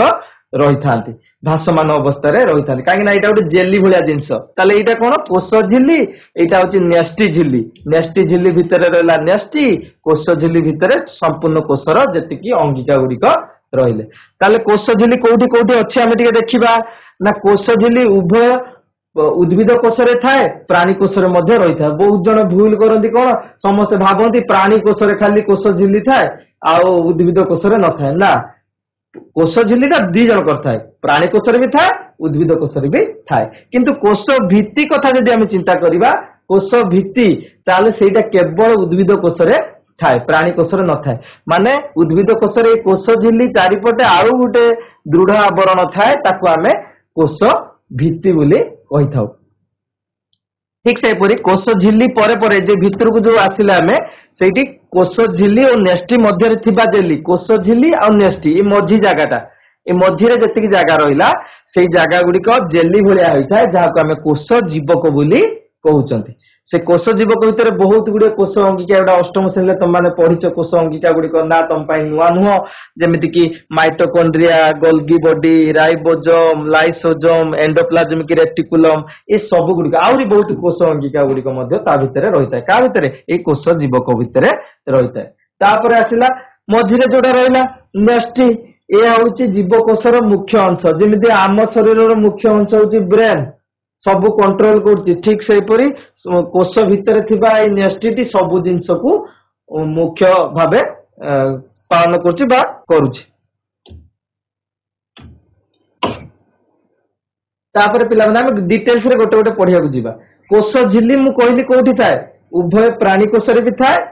रही था भाषमान अवस्था रही था कहीं यहाँ गोटे जेली भाया जिनस ताले यहाँ कौन कोष झिल्ली यहाँ हूँ न्यष्टि झिल्ली भितर रहा न्यष्टि कोष झिल्ली भितर संपूर्ण कोषर जी अंगिका गुड़िक रहिले ताले कोष झिल्ली कोठी कोठी अच्छी आम टे देखा ना कोष झिल्ली उभय उद्भिद कोष रे थाए प्राणी कोष रे मध्य रही था बहुत जन भूल करती कौन समस्ते भावती प्राणी कोष रे खाली कोष झिल्ली थाए आ उद्भिद कोष रे न थाए ना कोष झिल्ली का 2 जन करथाए प्राणी कोष रे भी थाए उद्भिद कोष रे भी थाए किंतु कोष भित्ति कथा जदि हम चिंता करिबा कोष भित्ति ताले सेटा केवल उद्भिद कोष रे थाए प्राणी कोष रे न थाए माने उद्भिद कोष रे कोष झिल्ली चारिपटे आउ गुटे दृढ़ आवरण थाए ताको हमें कोष भित्ति बोली कहि थाउ। ठीक से परी कोष झिल्ली परे परे जे भितर को जो आसिला हमें सेठी कोष झिल्ली और न्यष्टि मध्य रे थिबा जेली कोष झिल्ली और न्यष्टि ए मझी जगाटा ए मझिरे जतिक जगह रहिला सेई जगह गुड़िक जेली भलिया होइଥାଏ ଯାହାକୁ ଆମେ कोष जीवक ବୋଲି କହୁଛନ୍ତି। से कोष जीवक भितर बहुत गुड़े कोष अंगिका गुड़ा अष्टम श्रेणी तुम मैंने पढ़िच कोष अंगिका गुड़िक ना तुम नुआ नुह जमीती कि mitochondria Golgi body ribosome lysosome endoplasmic reticulum ये सब गुड़िक आहरी बहुत कोष अंगिका गुड़िक भितर रही है क्या भितर ये कोष जीवक भितर रही है। तापर आसला मझिरे जोड़ा रहा न्यष्टि ये हूँ जीवकोशर मुख्य अंश जमी आम शरीर मुख्य अंश हूँ ब्रेन सबू कंट्रोल करुच्ची ठीक से कोष भितर थिबा ए न्यष्टि सबू जिनस को मुख्य भावे पालन करुच्ची बा करुच्ची। तापर पिला माने हम डिटेल्स रे गोटे गोटे पढ़िया को जीवा। कोष झिल्ली मु कहली कोठी थाए उभय प्राणी कोष रे भी थाए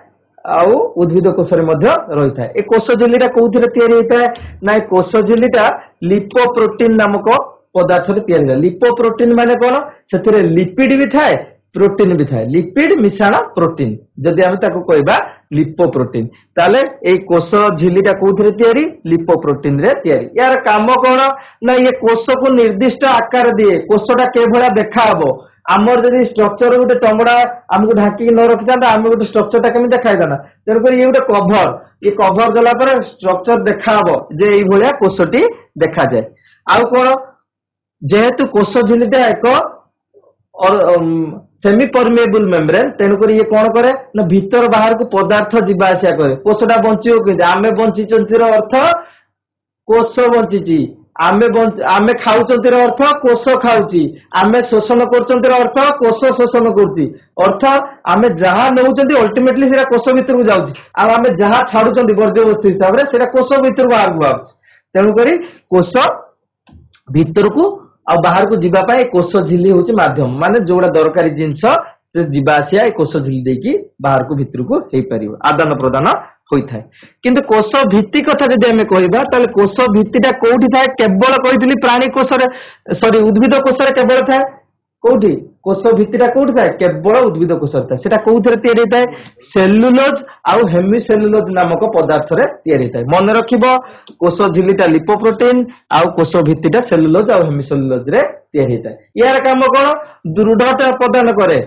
आउ उद्भिद कोष रे मध्य रही थाए। ए कोष झिल्लीटा कोउथिरे तयारी होइताए ना कोष झिल्लीटा लिपोप्रोटीन नामक पदार्थ रे तयारी है। लिपोप्रोटीन माने कोन सेथिरे लिपिड भी थाए प्रोटीन भी थाए लिपिड मिश्रण प्रोटीन जदि हम ताको कहबा लिपोप्रोटीन ताले ए कोष झिल्लीटा कोउथिरे तयारी लिपोप्रोटीन रे तयारी। यार काम कोन ना ये कोष को निर्दिष्ट आकार दिए कोषटा के भला देखा हबो आमर जदि स्ट्रक्चर गोटे चमड़ा आमको ढाकी न रखी था आम गोटे स्ट्रक्चर केमी देखा तेणुक ये गोटे कभर ये कभर देला पर स्ट्रक्चर देखा हबो जे एई भलिया कोषटी देखा जाए। आउ कोन जेहेतु कोष झिल्लीटा एक और सेमी परमेबल मेम्ब्रेन तेणुक ये कौन करे ना भीतर बाहर को पदार्थ जीवा आसिया करे। कोषटा बंचियो कि आमे बंचिचंतीर अर्थ कोष बंचिची आमे खाउचंतीर अर्थ कोष खाउची आमे शोषण करचंतीर अर्थ कोष शोषण करची अर्थ आमे जहा नउचंती अल्टीमेटली सेरा कोष भीतर को जाउची आ आमे जहा छाडुचंती वर्ज्य वस्तु हिसाब रे सेरा कोष भीतर को बाहर को आउची। तेणु करी कोष भीतर को आ बाहर को जीवा पाए कोष झिल्ली होची माध्यम माने जोड़ा दरकारी जिंस से जीवा आसिया कोष झिल्ली देकी बाहर को भीतर को हेई परिबो आदान प्रदान होइथाय। किंतु कोष भित्ति कथा जदि हमें कहबा ताले कोष भित्तिटा कोउठी थाए केवल कहितली प्राणी कोष रे सॉरी उद्भिद कोष रे केवल थाए कोउठी कोष भित्तिटा कोउठी थाए केवल उद्भिद कोष रे थाए सेटा कोउथरे तयारी थाए सेलुलोज आउ हेमिसेलुलोज नामक पदार्थ रे तयारी थाए। मन रखिबो कोष झिल्लीटा लिपोप्रोटीन आउ कोष भित्तिटा सेलुलोज आउ हेमिसेलुलोज रे तयारी थाए। यार काम कोन दृढ़ता प्रदान करे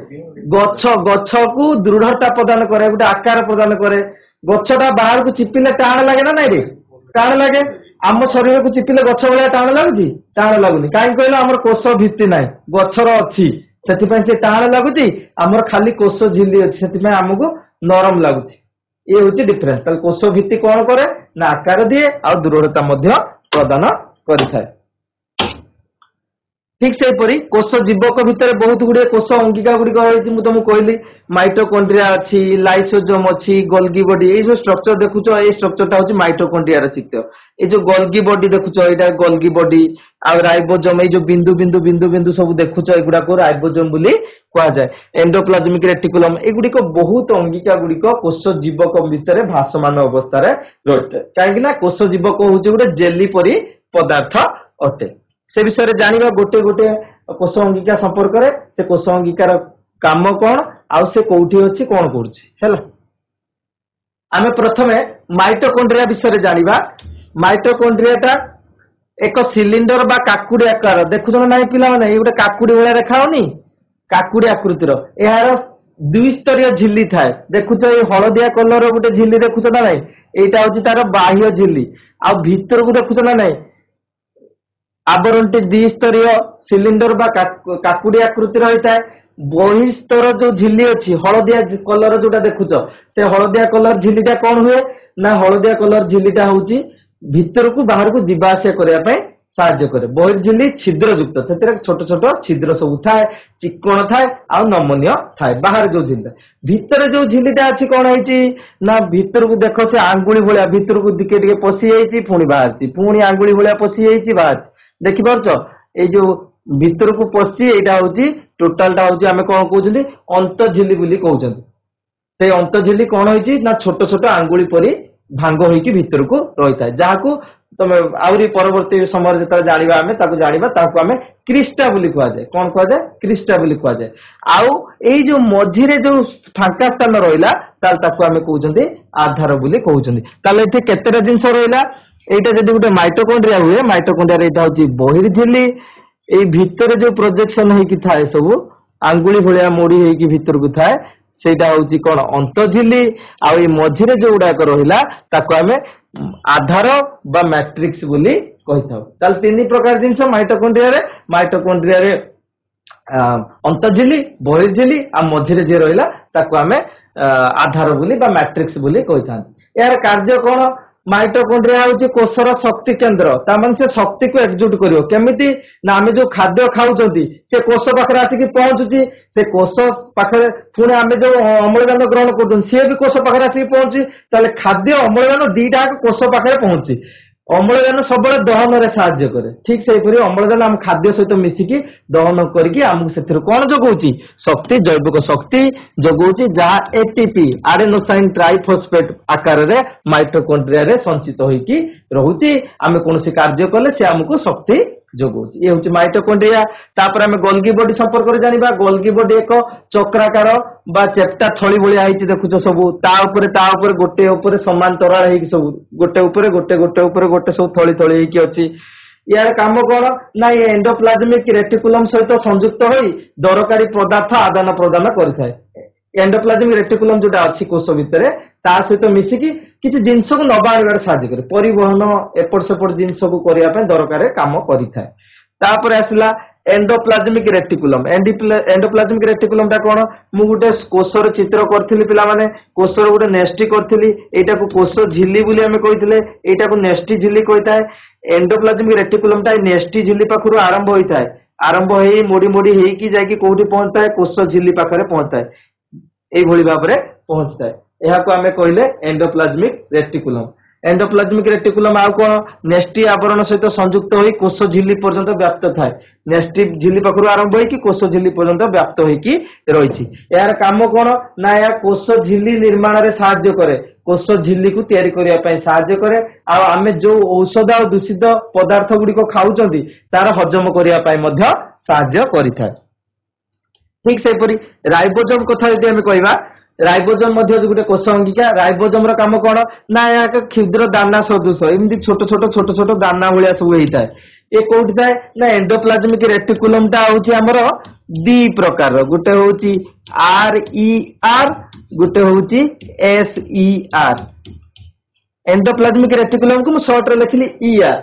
गछ गछ को दृढ़ता प्रदान करे गोटे आकार प्रदान करे गछटा बाहर को चिपिले टाण लागे ना नाई रे टाण लागे आम शरीर को चिपिले गछ भलिया टाण लागुची टाण लागुनी काई कहलो हमर कोष भित्ति नाही गछर अछि सेति से टाण लागुची हमर खाली कोष झिल्ली अछि सेति हमको नरम लागुची ये होची डिफरेंस। ताले कोष भित्ति कोन करे ना आकार दिए आ दृढ़ता मध्य प्रदान करिथाय। ठीक से परी कोष जीवक भितर बहुत गुड़े कोष अंगिका गुड़िक रही तुमको कहली माइटोकॉन्ड्रिया अच्छी लाइसोसोम अच्छी गोल्गी बॉडी ये जो स्ट्रक्चर देखुच ये स्ट्रक्चरटा हूँ माइटोकॉन्ड्रिया चित्र ये जो गोल्गी बॉडी देखुच यहाँ गोल्गी बॉडी आ राइबोसोम ये जो बिंदु बिंदु बिंदु बिंदु सब देखुच एगुड़ा राइबोसोम बोली कहुए एंडोप्लाज्मिक रेटिकुलम एगुड़िक बहुत अंगिका गुड़िक कोष जीवक भितर भासमान अवस्था रही कहीं कोष जीवक हूँ गोटे जेली परी पदार्थ अटे। से विषय जानिबा गोटे गोटे कोष अंगिका संपर्क रे से कोष अंगिकार काम कौन आउ से कोठी अछि कौन करूछि हैला। आमे प्रथमे माइटोकॉन्ड्रिया विषय जानिबा। माइटोकॉन्ड्रियाटा एक सिलिंडर बा काकुड़ी आकार देखुछ ना नाही पिला माने गोटे काकुड़ी भलिया देखाउनी काकुड़ी आकृतिर एहार द्विस्तरीय झिल्ली थाए देखुछ ए हळदिया कलर गोटे झिल्ली देखुछ ना नाही एटा होछि तार बाह्य झिल्ली आ भीतर को देखुछ ना नाही आवरणटी द्विस्तरीय सिलिंडर बा काकुड़ी आकृति रही है। बहिस्तर जो झिल्ली अच्छी हलदिया कलर जोटा देखुच से हलदिया कलर झिल्लीटा कौन हुए ना हलदिया कलर झिल्लीटा हूँ भीतर को बाहर को जीवा आसिया करने साहाय्य करे। बहिर्झिल्ली छिद्र युक्त से छोट छोट छिद्र सब थाए चिकण थाए आ नमनीय थाए बाहर जो झिल्ली भीतर जो झिल्लीटा अच्छी कौन है ना भीतर को देख से आंगुली भाया भीतर को दिके टिके पशि जाइए पुणी बाहर पुणी आंगुली भाया पशि जाइए बाहर देखिपार ये जो भीतर को पशि यहाँ हूँ टोटालटा हूँ आम कौन कहते अंतझिल्ली बोली कहते से अंतझिल्ली कौन होती ना छोट छोट आंगुली परी भांग होइकी भीतर को रही था जहाँ को तुम आहरी परवर्ती समय जो जाना आम जाना आम क्रिस्टा बोली कहुए कौन कहुए क्रिस्टा बोली कहुए आउ ये जो मझीरे जो फांका स्थान रहा आम कहते आधार बोली कहते केतेटा जिनस रहा এইটা যদি গোटे माइटोकॉन्ड्रिया हुए माइटोकॉन्ड्रिया एटा होची बहिर्झिल्ली एई भितरे जो प्रोजेक्शन हेकी थाए सब आंगुली भलिया मोड़ी हेकी भितर को थाए सेटा होची कोन अंतझिल्ली आ ए मझिरे जो गुडाक रहिला ताको हमें आधार बा मैट्रिक्स बोली कहिथाउ। ताल तीन प्रकार जिंस माइटोकॉन्ड्रिया रे अंतझिल्ली बहिर्झिल्ली आ मझिरे जे रहिला ताको हमें आधार बोली बा मैट्रिक्स बोली कहिथान। यार कार्य कोन माइटोकॉन्ड्रिया होची कोषर शक्ति केंद्र तामान से शक्ति को एकजुट करियो केमिति ना आमे जो खाद्य खाउचंती से कोष पाखरे आसिकी पहुंचुची से कोष पाखरे पुणे आमे जो अम्लजान ग्रहण करछन से भी कोष पाखरे आसिकी पहुंची ताले खाद्य अम्लजान दीटा कोष पाखरे पहुंची अम्लजान सब दहन रे साहाय्य करे ठीक से परि अम्लजान हम खाद्य सहित मिसिकी दहन करके हमको सेथिर कोन जगौची शक्ति जैविक शक्ति जगौची जहा एटीपी आडेनोसाइन ट्राइफॉस्फेट आकार रे माइटोकॉन्ड्रिया रे संचित होईकी रहूची आमे कोनोसी कार्य करले से हमको शक्ति जगौची ये होची माइटोकॉन्ड्रिया। तापर आमे गोल्गी बॉडी संपर्क रे जानिबा गोल्गी बॉडी एक चक्राकार बा चेप्टा थळी भलिया आइची देखुछो सबु ता ऊपर गोटे ऊपर समांतराल हेकी सब गोटे ऊपर गोटे सब थळी थळी हेकी अछि। यार काम कोन ना ये एंडोप्लाज्मिक रेटिकुलम सहित संयुक्त होई दरकारी पदार्थ आदान प्रदान करिथाय। एंडोप्लाज्मिक रेटिकुलम जोटा अछि कोष भितरे ता सहित मिसिकी किछि जिंस को नबा आनिबार साहाय्य करे परिवहन एपट सेपट जिंस को करिया पे दरकारी काम करिथाय। तापर आसला एंडोप्लाज्मिक रेटिकुलम एंडोप्लाज्मिक रेटिकुलम टा कोन मु गुटे कोषर चित्र करथिली पिला माने कोषर गुटे नेस्टी करथिली एटा को कोष झिल्ली बोली हमें कहितले एटा को नेस्टी झिल्ली कहिताय। एंडोप्लाज्मिक रेटिकुलम टा नेस्टी झिल्ली पाखरु आरंभ होइताय आरंभ हेई मोडी मोडी हेई की जाय की कोठी पहुंचताय कोष झिल्ली पाखरे पहुंचताय एई भली भाबरे पहुंचताय एहा को हमें कहले एंडोप्लाज्मिक रेटिकुलम। एंडोप्लाज्मिक रेटिकुलम आउ कोन नेस्टी आवरण सहित संयुक्त होई कोष झिल्ली पर्यंत व्याप्त थाए नेस्टी झिल्ली पाखरु आरंभ होई की कोष झिल्ली पर्यंत व्याप्त होई की रहिछि। यार काम कोन ना या कोष झिल्ली निर्माण रे सहाय्य करे कोष झिल्ली को तयारी करिया पय सहाय्य करे आ आमे जो औषध आ दूषित पदार्थ गुडी को खाउचंती तार हजम करिया पय मध्य सहाय्य करिथाय। ठीक से परि राइबोसोम कथा यदि हमें कहबा राइबोसोम मध्य जो गोटे कोष अंगिका राइबोसोम रो काम कोन ना या क्षुद्र दाना सदृश एमती छोट छोट दाना भलिया सब हेइताय ए कोठी थाए ना एंडोप्लाज्मिक रेटिकुलम टा होची हमर दी प्रकार गोटे होची आर ई आर गोटे होची S E R. Endoplasmic reticulum को शॉर्ट रे लिखली ई आर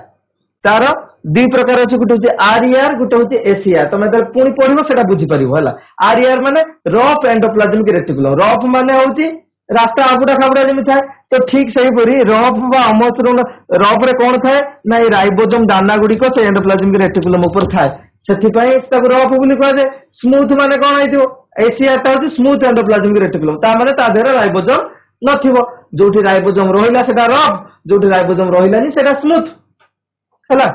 तार दी प्रकार अछि गोटे होची आर ई आर गोटे होची एस ई आर तमे त पुनी पढिबो सेटा बुझी परिबो हला। आर ई आर माने रफ एंडोप्लाज्मिक रेटिकुलम रफ माने होची रास्ता आबुडा खाबुडा जेमि थाए तो ठीक सही परी रफ बा अमसरण रफ रे कोन थाए ना ए राइबोसोम दाना गुडी को से एंडोप्लाज्मिक रेटिकुलम ऊपर थाए सेथि पई ताको रफ बोली कह जे स्मूथ माने कोन आइथिबो एस ई आर ता होची स्मूथ एंडोप्लाज्मिक रेटिकुलम ता माने ता देरे राइबोसोम नथिबो जोठी राइबोसोम रहिला सेटा रफ जोठी राइबोसोम रहिलानी सेटा स्मूथ हला।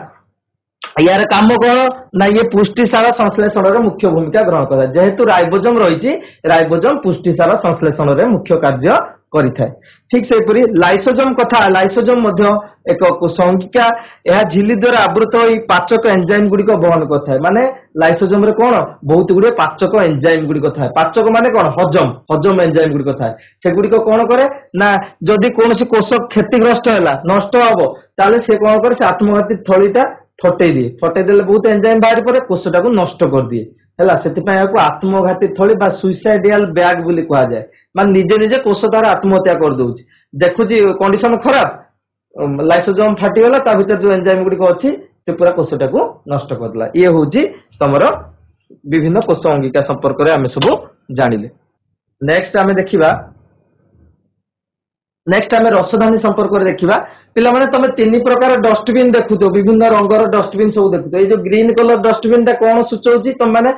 यार काम कोन ना ये पुष्टिसार संश्लेषण रे मुख्य भूमिका ग्रहण करे जेहेतु राइबोसोम रहिछि राइबोसोम पुष्टिसार संश्लेषण रे मुख्य कार्य करिथाय। ठीक से परि लाइसोसोम कथा लाइसोसोम मध्य एक कोषंगिका यह झिल्ली द्वारा आवृत होई पाचक एंजाइम गुडी को बहन करथाय माने लाइसोसोम रे कोन बहुत गुडे पाचक एंजाइम गुडी को थाय पाचक माने कोन हजम एंजाइम गुडी को थाय से गुडी को कोन करे ना जदी कोनोसी कोष क्षतिग्रस्त होला नष्ट हबो ताले से कोन करे से आत्मघाती थळीटा फटे देले बहुत एंजाइम बाहर पड़े कोषटा को नष्ट कर दिए है से आत्मघाती थली बा सुइसाइडियल बैग बोली कहा जाए मान निजे निजे कोष तार आत्महत्या कर दउछि देखुछि कंडीशन खराब लाइसोसोम फाटीगला ता भीतर जो एंजाइम गुडी को अछि से पूरा कोषटा को नष्ट कर देला ये होछि तमर विभिन्न कोष अंगिका संपर्क रे हमें सब जानिले। नेक्स्ट हमें देखिबा नेक्स्ट आम रसधानी संपर्क में देखा पिला माने तमे तीन प्रकार डस्टबिन देखुतो विभिन्न रंगर डस्टबिन सब देखुतो ये जो ग्रीन कलर डस्टबिन टा कौन सूचाऊची तुम मैंने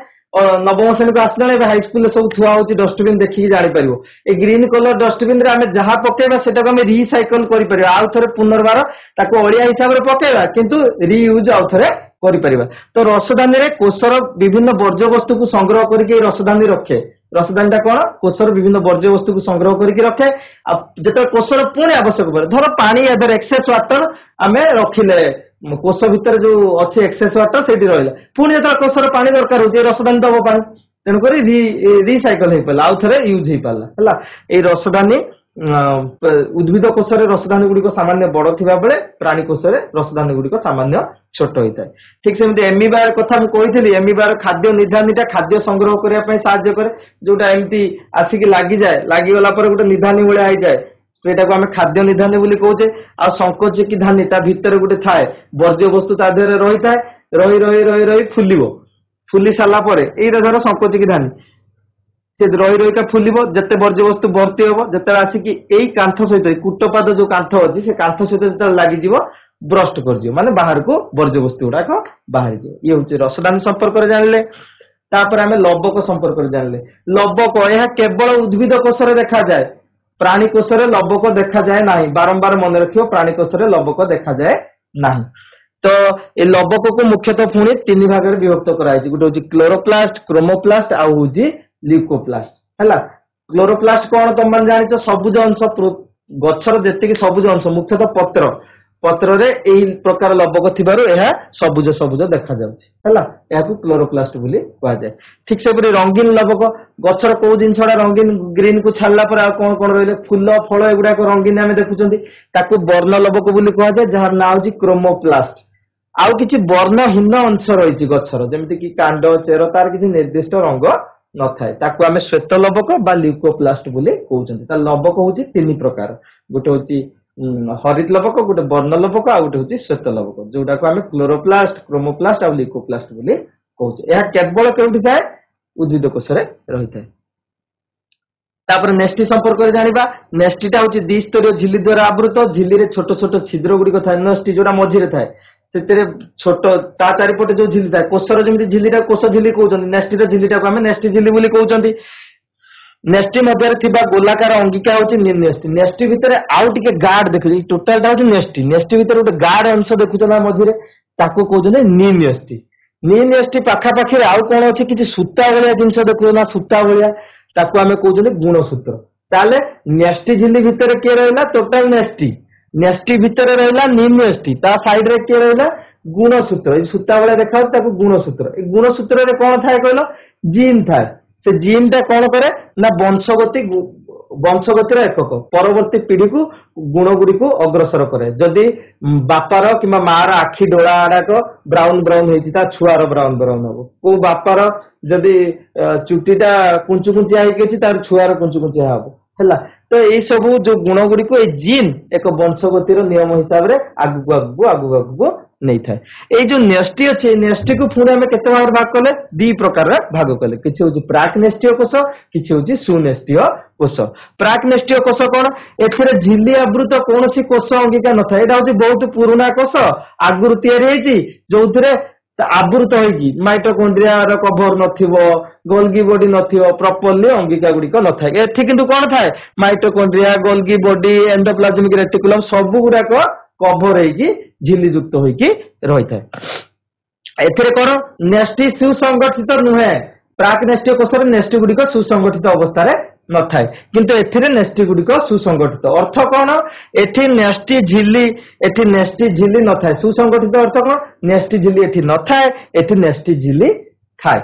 नवम श्रेणी को आसला हाईस्कूल सब थुआ होची डस्टबिन देखिकी जानि परिबो ए ग्रीन कलर डस्टबिन रे आमे जहा पकेबा सेटा को आमे रिसाइकल करि परिबा आउ थरे पुनर्बार ताको ओडिया हिसाब रे पकेबा किंतु रीयूज आउ थरे करि परिबा। तो रसधानी रे कोषर विभिन्न वर्ज्य वस्तु को संग्रह करके रसधानी रखे रसधानी टा कौन कोषर विभिन्न वर्ज्य वस्तु को संग्रह करके रखे जो कोषर पुणी आवश्यक पड़े धर पानी एदर एक्सेस वाटर आमे रखिले कोष भितर जो अच्छे एक्सेस वाटर से रहा पुणी जो कोषर पानी दरकार होती रसधानी दब पानी तेणुक रिसाइकल हो पारा आउ थे यूज हो पारा है। ये रसधानी उद्भिद कोष रसधानी गुड़िक सामान्य बड़ थिबा बेले प्राणी कोष रसधानी गुड़िक सामान्य छोट होता है। ठीक सेमती एमिबार कथा मुझे एमिबार खाद्य निधानीटा खाद्य संग्रह करने साहाय्य करे, जोटा एमती आसिक लगी जाए, लगिगला गोटे निधानी भाया हो जाए, सेटा को आम खाद्य निधानी बोली कहुचे। आ संकोचिकी धानी ता भितर गोटे थाए वर्ज्य वस्तु ता देहरे रही थाए, रही रही रही रही फुलिबो, फुली सारा पर यही धर संकोचिकी धानी से रही रही फुलिब, जिते वर्ज्य वस्तु भर्ती हम जिते आसिकी यही कांथ सहित कूटपाद जो कांथ अच्छी से कांथ सहित जो लगिज ब्रस्ट कर माने बाहर को वर्ज्य वस्तु गुड़ाक बाहर ये हूँ रसदानी संपर्क जानले। तापर आम लवक संपर्क जानले। लवक यह केवल उद्भिद कोष देखा जाए, प्राणी कोष लवक देखा जाए ना, बारंबार मन रखियो प्राणी कोष लवक देखा जाए ना। तो ये लवक को मुख्यतः पुणी तीन भाग में विभक्त कराई, गोटे हूँ क्लोरोप्लास्ट, क्रोमोप्लास्ट आउ हूँ ल्यूकोप्लास्ट है। क्लोरोप्लास्ट कौन तुम मैंने जान सबुज अंश गछर जी सबुज अंश मुख्यतः पत्र पत्र रे एही प्रकार लवक थिबारु यह सबुज सबुज देखा जाउछि है, क्लोरोप्लास्ट बोली कहा जाए। ठीक से रंगीन लवक गछर को जिनसटा रंगीन ग्रीन को छाड़ला पर आ कोन कोन रहिले फूल फल एगुडा रंगीन आमे देखुछंती ताकू वर्ण लवक बोली कहा जाए, जहार ना होछि क्रोमोप्लास्ट। आउ किछि वर्णहीन अंश रहिछि गछर, जेमिति कि कांड चेर तार किछि निर्दिष्ट रंग न थाए, ताकू आमे श्वेत लवक बा ल्यूकोप्लास्ट बोली कहउछंती। ता लवक होछि तीन प्रकार, गोटे होछि हरित लवक, गोटे वर्ण लवक आ गोटे हूँ श्वेत लवक, जोटा को आम क्लोरोप्लास्ट, क्रोमोप्लास्ट और ल्यूकोप्लास्ट बोली कहूचे। यह केवल केउठी थाए उद्भिद कोष रे रही थाए। तापर नेस्टी संपर्क में जानिबा। नेस्टीटा हूँ द्विस्तरीय झिल्ली द्वारा आवृत, झिल्ली रे छोट छोट छिद्र गुड़िक थाए नेस्टी, जोटा मझिरे थाए से छोट ता चारिपटे जो झिल्ली थाए कोषर जमी झिल्लीटा कोष झिल्ली कहउछंती, नेस्टीर झिल्लीटा को आम नेस्टी झिल्ली बोली कहउछंती। नेस्टी मध्य थिबा गोलाकार अंगिका होची नेस्टी। नेस्टी भितर आउ टिके गार्ड देखि टोटलटा होची नेस्टी। नेस्टी भितर गोटे गार्ड अंश देखुछ ना मझिरे, ताको कहउछने नी नेस्टी। नी नेस्टी पाखा पाखी आउ कोन अछि किछि सूता भलिया जिंस देखु ना, सूता भलिया ताको आमे कहउछने गुणसूत्र। ताले नेस्टी झिल्ली भितर के रहला टोटल नेस्टी, नेस्टी भितर रहला नी नेस्टी, ता साइड रे के रहला गुणसूत्र। ए सूता भलिया देखा ताको गुणसूत्र। ए गुणसूत्र रे कोन थाए कहलो जीन थाए। से जीन टा कौन करे ना वंशगतिर एकक परवर्ती पीढ़ी को गुण गुड़ी को अग्रसर करे। जदि बापार कि मार आखि डोला आड़ाक ब्राउन ब्राउन होती छुआर ब्राउन ब्राउन हम, को बापार जदि चुटीटा कुंचु कुंचिया होगी तार छुआर कुंचु कुंचिया हम है। तो यही सब जो गुण गुड़ी को जीन एक वंशगतिर नियम हिसाब से आगू आगू आगू आगू नहीं थाए। ये जो नेस्टी अच्छे नेस्टी को पुणी आम केते भाग भाग कले दी प्रकार भाग कले, किछि होछि प्राक नेस्टीय कोष, किछि होछि सुनेस्टीय कोष। प्राक नेस्टीय कोष कौन एथिरे झिल्ली आवृत कोनोसी कोष अंगिका न थाए। एटा होछि बहुत पुराना कोष आगुरु तयारी हेछि, जोथिरे आवृत होगी माइटोकॉन्ड्रिया कभर नथिबो, गोल्गी बॉडी नथिबो, प्रॉपर्ली अंगिका गुड़िक न थाए। एथि किंतु कोन थाए mitochondria, Golgi body, endoplasmic reticulum सब गुड़ाक कभर होगी झिल्ली युक्त होगी रही थाए। एथिरे कोन नेस्टी सुसंगठित नुहे। प्राक नेस्टीय कोष नेस्टी गुड़िक सुसंगठित अवस्था रे न थाए, किंतु एथिरे नेस्टी गुड़िक सुसंगठित। अर्थ कौन एठी नेस्टी झिल्ली न थाए। सुसंगठित अर्थ कौन नेस्टी झिल्ली एठी न थाए, एठी नेस्टी झिल्ली थाए।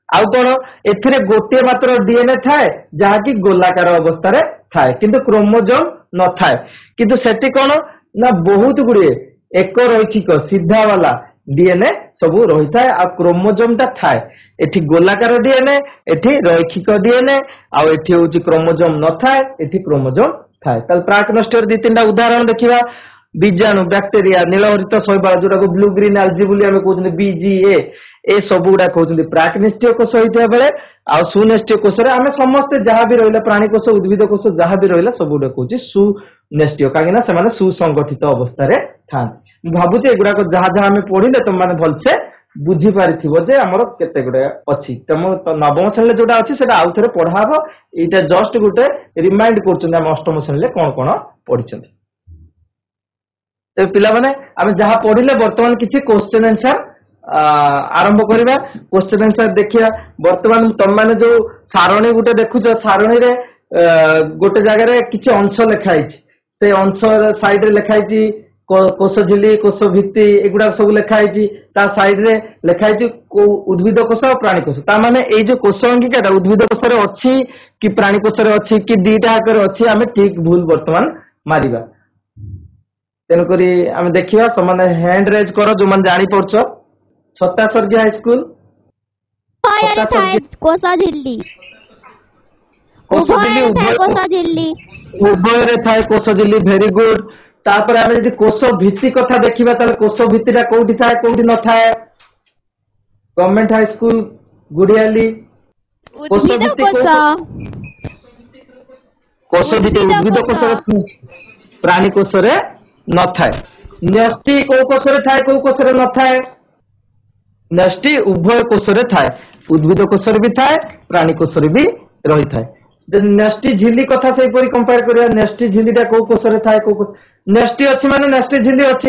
आउ कौन एथिरे गोटे मात्र डीएनए थाए जहाँकि गोलाकार अवस्था रे थाए, किंतु क्रोमोजोम न थाए। किंतु सेठी कौन ना बहुत गुड़िए एक रैखिक सीधा वाला डीएनए सबू रही थाए, आ क्रोमोजोम टा थाए। एठी गोलाकार डीएनए, एठी रैखिक डीएनए, आ एठी होची क्रोमोजोम न थाए, एठी क्रोमोजोम थाए। ताल प्राक नष्टर दी तीनटा उदाहरण देखिबा। बीजाणु, बैक्टेरिया, नीलहरित शैवाल जोटा को ब्लू ग्रीन एल्जी बोली आमे कहउछन बीजीए, ए सब गुडा कहउछन प्राक नेस्टीय कोष होइता बेले। आ सुनेस्टीय कोष रे आमे समस्त जहां भी रहिला प्राणी कोष, उद्भिद कोष जहां भी रहिला सब गुडा कहउछि सुनेस्टीय, काहे ना सेमाने सुसंगठित अवस्था रे थांती। भाबुचे एगुडा को जहां जहां आमे पढिले तुम माने भलसे बुझी पारिथिबो जे हमर केते गुडा अछि। तम नवम श्रेणी जोटा अछि सेटा आउ थरे पढाबो। एटा जस्ट गुटे रिमाइंड करछन हम अष्टम श्रेणी ले कोन कोन पढिछन। पिला माने आमे जहां पढिले वर्तमान किछि क्वेश्चन आंसर आरंभ करिबा। क्वेश्चन आंसर देखिया। वर्तमान तुम माने जो सारणी गुटे देखुछ, सारणी रे गोटे जगह रे किछि अंश लिखाई, से अंश साइड रे लिखाई कोश झिली कोश भित्ति एगुड़ा सब लिखाई साइड रे लिखाई उद्भिद कोश और प्राणी कोश ताने ये जो कोश अंगिका उद्भिद कोश अच्छी कि प्राणी कोश अच्छी कि दीटा आकर अच्छी आम ठीक भूल बर्तमान मारिबा तेणुक आम देखा समान हैंड रेज कर जो मैंने जानी पड़ छत्ता स्वर्गीय हाईस्कूल उभय थाए कोश झिली भेरी गुड तापर आम जब कोश भित्ति कथा देखा कोश भित्तिटा कौटी थाए कौटी न थाए गवर्नमेंट हाईस्कूल गुड़ियाली कोश भित्ति उद्भिद कोश प्राणी कोश न थाए न्यष्टि कौ कोश थाए कौ कोश न थाए न्यष्टि उभय कोश थाए उद्भिद कोश भी थाए प्राणी कोश भी रही थाए न्यष्टि झिली कथा से कंपेयर करिया न्यष्टि झिलीटा कौ कोश थाए कौ न्यष्टि अच्छी माने न्यष्टि झिली अच्छी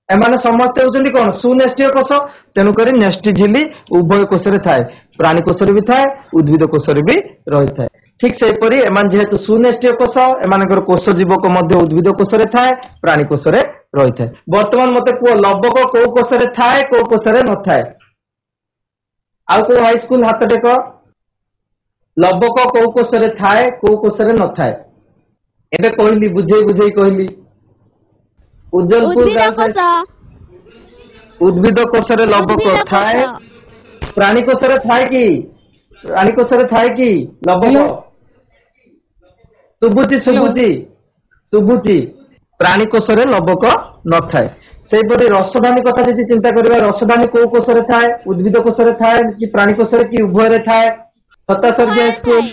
एमाने समस्ते होउचंदी कोन सुन्यष्टि कोश तेणुक न्यष्टि झिली उभय कोश थाए प्राणी कोश भी थाए उद्भिद कोश भी रही थाए ठीक से परी एमान जेहेतु सुन्यष्टि कोश एमानकर कोश जीवक मध्य उद्भिद कोश थाए प्राणी कोश रही थाए वर्तमान मते को लबक कौ कोश थाए कौ कोश न थाए आउ को हाईस्कूल हाथ टेक लबक कौ कोश थाए कौ कोश न थाए एबे कहली बुझे बुझे कहली उज्जवलपुर उद्भिद कोश लबक थाए प्राणी कोश थाए कि प्राणी कोश थाए कि लबक शुभुची शुभुची शुभुची प्राणी कोश लबक न थाए सेपरि रसधानी कथा जदि चिंता करिबा रसधानी को कोश थाए उद्भिद कोश थाए कि प्राणी कोश कि उभय थाए छत्ता स्वर्गीय स्कूल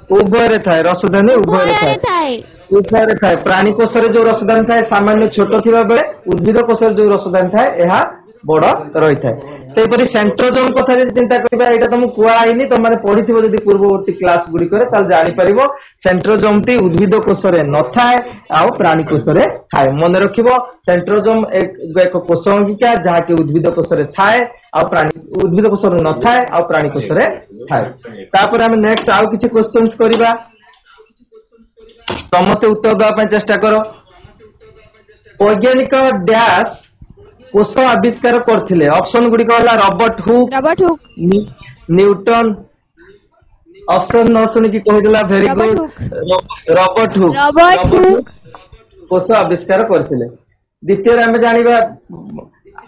उभय थाए रसधानी उभय थाए उभय थाए प्राणी कोश जो रसधानी थाए सामान्य छोट थिबा बेले उद्भिद कोश जो रसधानी थाए यह बड़ रही थाए सेपरि सेंट्रोजोम कथा जदि चिंता करिबा एटा तुम कुआइनी तुम माने पढिथिबो जदि पूर्ववर्ती क्लास गुडी करे ताल जानि परिबो सेंट्रोजोम टी उद्भिद कोश रे न थाए आ प्राणी कोश रे थाए मन रखिबो सेंट्रोजोम एक कोश अंगिका जहा के उद्भिद कोश रे थाए आ प्राणी उद्भिद कोश रे न थाए आ प्राणी कोश रे थाए तापर हम नेक्स्ट आउ किछि क्वेश्चंस करिबा समस्त उत्तर देबा पय चेष्टा करो वैज्ञानिक डैश कोश आविष्कार करथिले ऑप्शन गुडी कहला रॉबर्ट हुक न्यूटन ऑप्शन न सुनि की कहिदला वेरी गुड रॉबर्ट हुक कोश आविष्कार करथिले द्वितीय हम जानिबा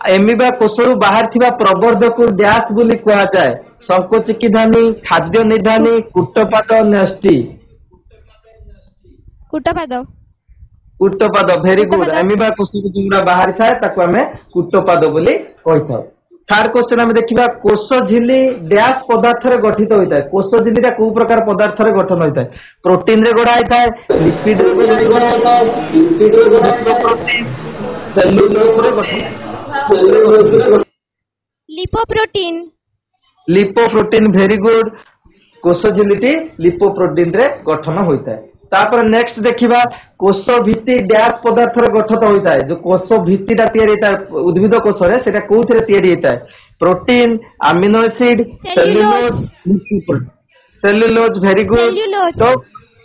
एमिबा कोशरु बाहर थिबा प्रवर्धक को डैश बोली कहा जाए संकोचिकी धानी खाद्य निधानी कुट्टपाद न्यष्टि कुट्टपाद भेरी गुड एमिबा कोशरु जोरा बाहर थाए ताको हमें कुट्टपाद बोली कहिथाउ थर्ड क्वेश्चन हम देखिबा कोश झिली डैश पदार्थ रे गठित होइताय कोश झिलीटा को प्रकार पदार्थ रे गठन होइताय प्रोटीन रे गढा होइताय लिपिड रे गढा होइताय लिपिड रे गढा होइताय प्रोटीन सेलुलोज रे गठन लिपोप्रोटीन भेरी गुड कोश झिलीटी लिपोप्रोटीन रे गठन होइताय तापर नेक्स्ट देखिबा कोश भित्ति डैश पदार्थ रे गठित होइताय जो कोश भित्तिटा तयारी होइताय उद्भिद कोश रे सेटा कोउथरे तयारी होइताय protein amino acid cellulose very good तो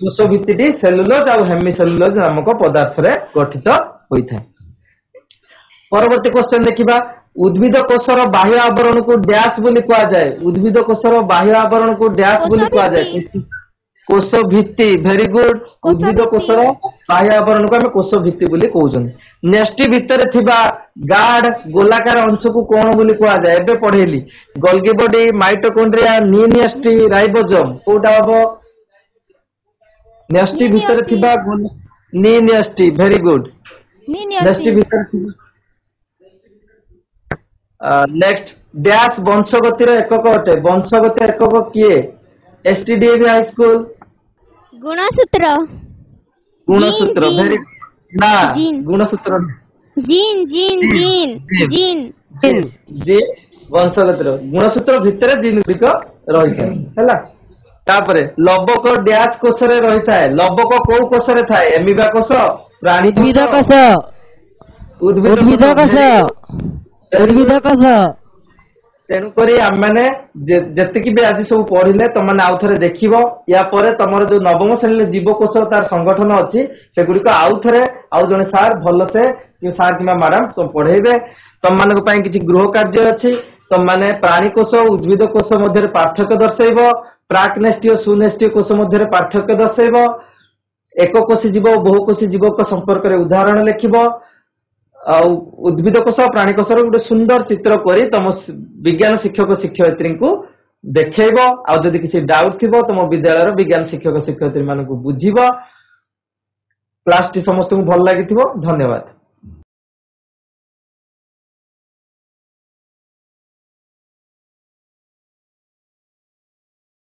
कोश भित्तिटी सेलुलोज और हेमिसेलुलोज नामक पदार्थ रे गठित होइताय परवर्ती क्वेश्चन देखिबा उद्भिद कोशर बाह्य आवरण को डैश बोली कहा जाए उद्भिद कोशर बाह्य आवरण को डैश बोली कहा जाए कोश भित्ति भेरी गुड उद्भिद कोशर बाह्य आवरण को हम कोश भित्ति बोली कहउछन न्यष्टि भितर थिबा गार्ड गोलाकार अंश को कोन बोली कहा जाए एबे पढेली गोल्गी बॉडी माइटोकॉन्ड्रिया नी न्यष्टि राइबोसोम कोटा हबो न्यष्टि भितर थिबा नी न्यष्टि भेरी गुड न्यष्टि भितर नेक्स्ट डैश वंशगतिर एकक अटे वंशगतिर एकक किए एसटीडीएवी हाई स्कूल गुणसूत्र भेरी ना गुणसूत्र जीन वंशगतिर गुणसूत्र भितर जीन गुड़िक रही है तापरे लबक डैश कोश रे रही थाए लबक को कोश रे थाए एमिबा कोश प्राणी उद्भिद कोश तेणुकरी आम मैंने जेतिकी भी आज सब पढ़िले तुम मैंने आउ थे देख या तुम जो नवम श्रेणी जीवकोश तार संगठन अच्छी सेगुड़िक आउ थे आउ जड़े सार भलसे सार कि मैडम तुम पढ़ेबे तुम मान कि गृह कार्य अच्छी तुम मैंने प्राणीकोश उद्भिद कोश मध्य पार्थक्य दर्शेब प्राक्नेष्टीय सुनेष्टीय कोश मध्य पार्थक्य दर्शेब एककोशी जीव बहुकोशी जीव संपर्क में उदाहरण लिखब उद्भिद कोश प्राणीकोश गोटे सुंदर चित्र कर तुम विज्ञान शिक्षक शिक्षयित्री को देखब आदि किसी डाउट थी तुम विद्यालय विज्ञान शिक्षक शिक्षयित्री मान बुझ क्लास टी समस्त भल लगी धन्यवाद।